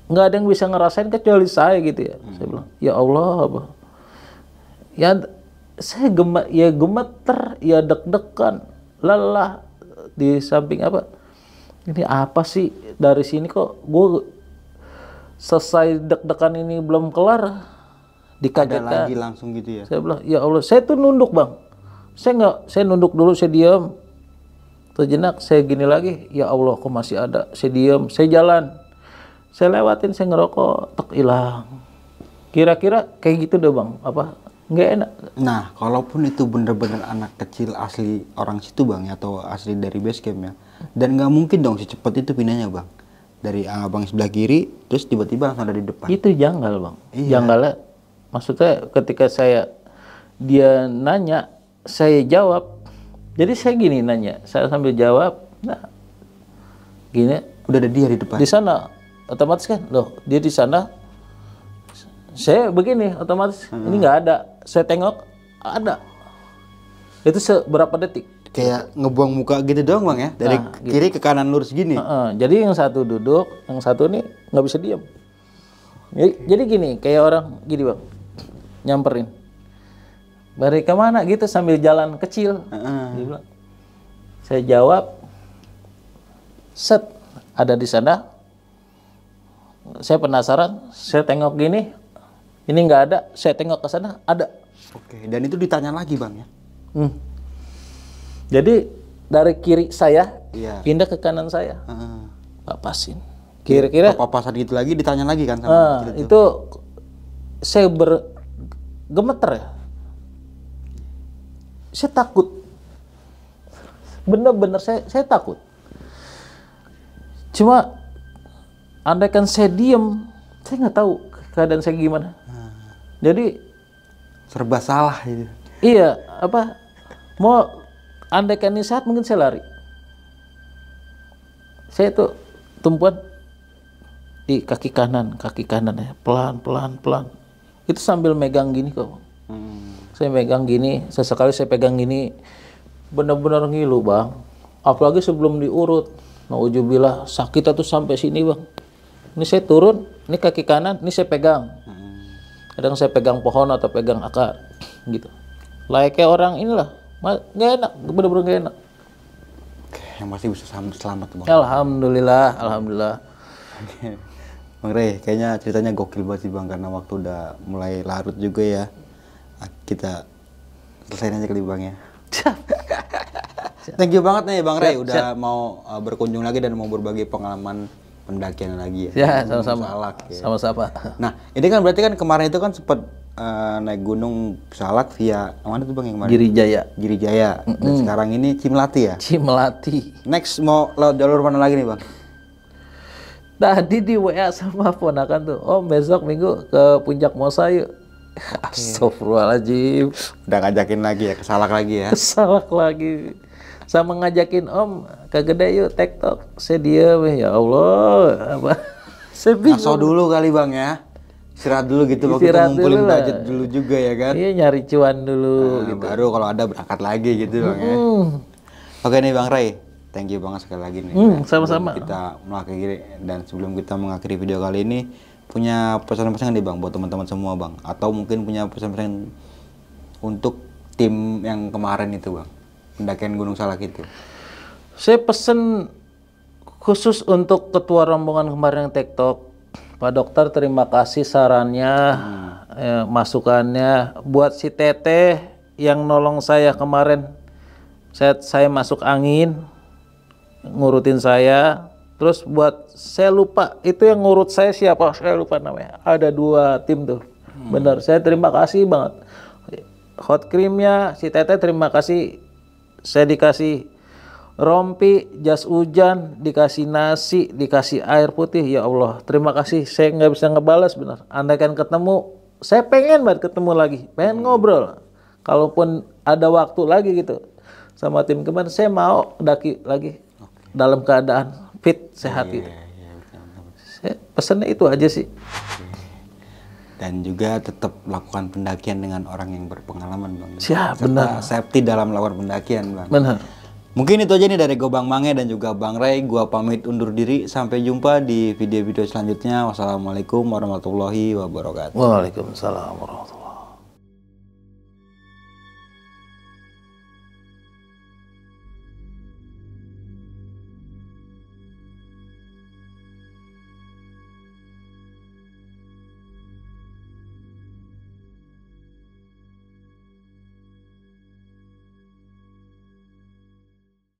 nggak ada yang bisa ngerasain kecuali saya gitu ya. Saya bilang, ya Allah apa? Ya saya gemeter, ya deg-degan, lelah di samping apa? Ini apa sih dari sini kok gue selesai deg-degan ini belum kelar Ada dikagetkan. lagi langsung gitu ya. Saya bilang, ya Allah, saya tuh nunduk bang. Saya nunduk dulu, saya diam. Sejenak saya gini lagi, ya Allah, kok masih ada. Saya diam, saya jalan. Saya lewatin, saya ngerokok, tek hilang. Kira-kira kayak gitu deh bang, apa? Nggak enak. Nah, kalaupun itu bener-bener anak kecil asli orang situ bang ya, atau asli dari base camp ya, dan nggak mungkin dong secepat itu pindahnya bang. Dari abang sebelah kiri, terus tiba-tiba langsung ada di depan. Itu janggal bang. Iya. Janggalnya, maksudnya ketika dia nanya, saya jawab. Jadi saya gini nanya, saya sambil jawab, nah gini, Udah ada dia di depan. di sana otomatis kan, loh dia di sana, saya begini otomatis, ini nggak ada. Saya tengok, ada. Itu seberapa detik? Kayak ngebuang muka gitu doang bang ya, dari Nah, kiri ke kanan lurus gini. Jadi yang satu duduk, yang satu nih nggak bisa diam. Jadi gini, kayak orang gini bang, nyamperin. Bari kemana gitu sambil jalan kecil. Dia bilang. Saya jawab, set, ada di sana. Saya penasaran, saya tengok gini, ini nggak ada. Saya tengok ke sana, ada. Oke, dan itu ditanya lagi bang ya. Jadi dari kiri saya Iya. pindah ke kanan saya, Heeh. papasin. Kira-kira Papasan gitu lagi ditanya lagi kan sama kecil itu saya bergemeter ya. Saya takut. Bener-bener saya takut. Cuma andaikan saya diem, saya nggak tahu keadaan saya gimana. Jadi serba salah gitu. iya, apa mau andaikan ini saat mungkin saya lari. Saya tuh tumpuan di kaki kanan ya, pelan. Itu sambil megang gini kok. Saya megang gini, sesekali saya pegang gini, benar-benar ngilu bang. Apalagi sebelum diurut, nauzubillah sakitnya tuh sampai sini bang. Ini saya turun, ini kaki kanan, ini saya pegang. Kadang saya pegang pohon atau pegang akar, gitu. Layaknya orang inilah, nggak enak, benar-benar nggak enak. Yang masih bisa selamat bang. Alhamdulillah. Bang Rey, kayaknya ceritanya gokil banget sih bang, karena waktu udah mulai larut juga ya. Kita selesain aja kali bang ya. Thank you banget nih Bang Rey udah mau berkunjung lagi dan mau berbagi pengalaman pendakian lagi ya. Ya, sama-sama. Salak, ya. Sama-sama. Nah, ini kan berarti kan kemarin itu kan sempat naik gunung Salak via mana tuh Bang yang kemarin? Girijaya. Dan sekarang ini Cimelati ya. Cimelati. Next mau lewat jalur mana lagi nih Bang? Tadi di WA sama ponakan tuh, Om besok minggu ke Puncak Mosa yuk. Astagfirullahaladzim. Udah ngajakin lagi ya, ke Salak lagi ya. Kesalak lagi. Sama ngajakin Om ke Gede yuk TikTok. Saya diem, ya Allah. Apa? Saya bingung. Ngaso dulu kali Bang ya. istirahat dulu gitu, waktu Istirahat ngumpulin dulu lah. budget dulu juga ya kan. Iya, nyari cuan dulu Nah, gitu. baru kalau ada berangkat lagi gitu Bang ya. Oke nih Bang Ray, thank you banget sekali lagi nih. Sama-sama. Sebelum kita mengakhiri dan sebelum kita mengakhiri video kali ini, punya pesan-pesan nih Bang buat teman-teman semua Bang, atau mungkin punya pesan-pesan untuk tim yang kemarin itu Bang, pendakian Gunung Salak itu. Saya pesen khusus untuk ketua rombongan kemarin yang TikTok, Pak Dokter, terima kasih sarannya, masukannya. Buat si Teteh yang nolong saya kemarin, saya masuk angin, ngurutin saya. Terus buat saya lupa, itu yang ngurut saya siapa? Saya lupa namanya. Ada 2 tim tuh. Benar, saya terima kasih banget. Hot creamnya si Teteh terima kasih. Saya dikasih rompi, jas hujan, dikasih nasi, dikasih air putih. Ya Allah, terima kasih. Saya nggak bisa ngebalas benar. Andaikan ketemu, saya pengen banget ketemu lagi, pengen ngobrol. Kalaupun ada waktu lagi gitu sama tim kemarin, saya mau daki lagi dalam keadaan fit, sehat gitu. Saya pesannya itu aja sih. Dan juga tetap lakukan pendakian dengan orang yang berpengalaman Bang. Siap, Serta benar. safety dalam melakukan pendakian Bang. Benar. Mungkin itu aja nih dari gue Bang Mange dan juga Bang Ray. Gua pamit undur diri. Sampai jumpa di video-video selanjutnya. Wassalamualaikum warahmatullahi wabarakatuh. Waalaikumsalam warahmatullahi wabarakatuh.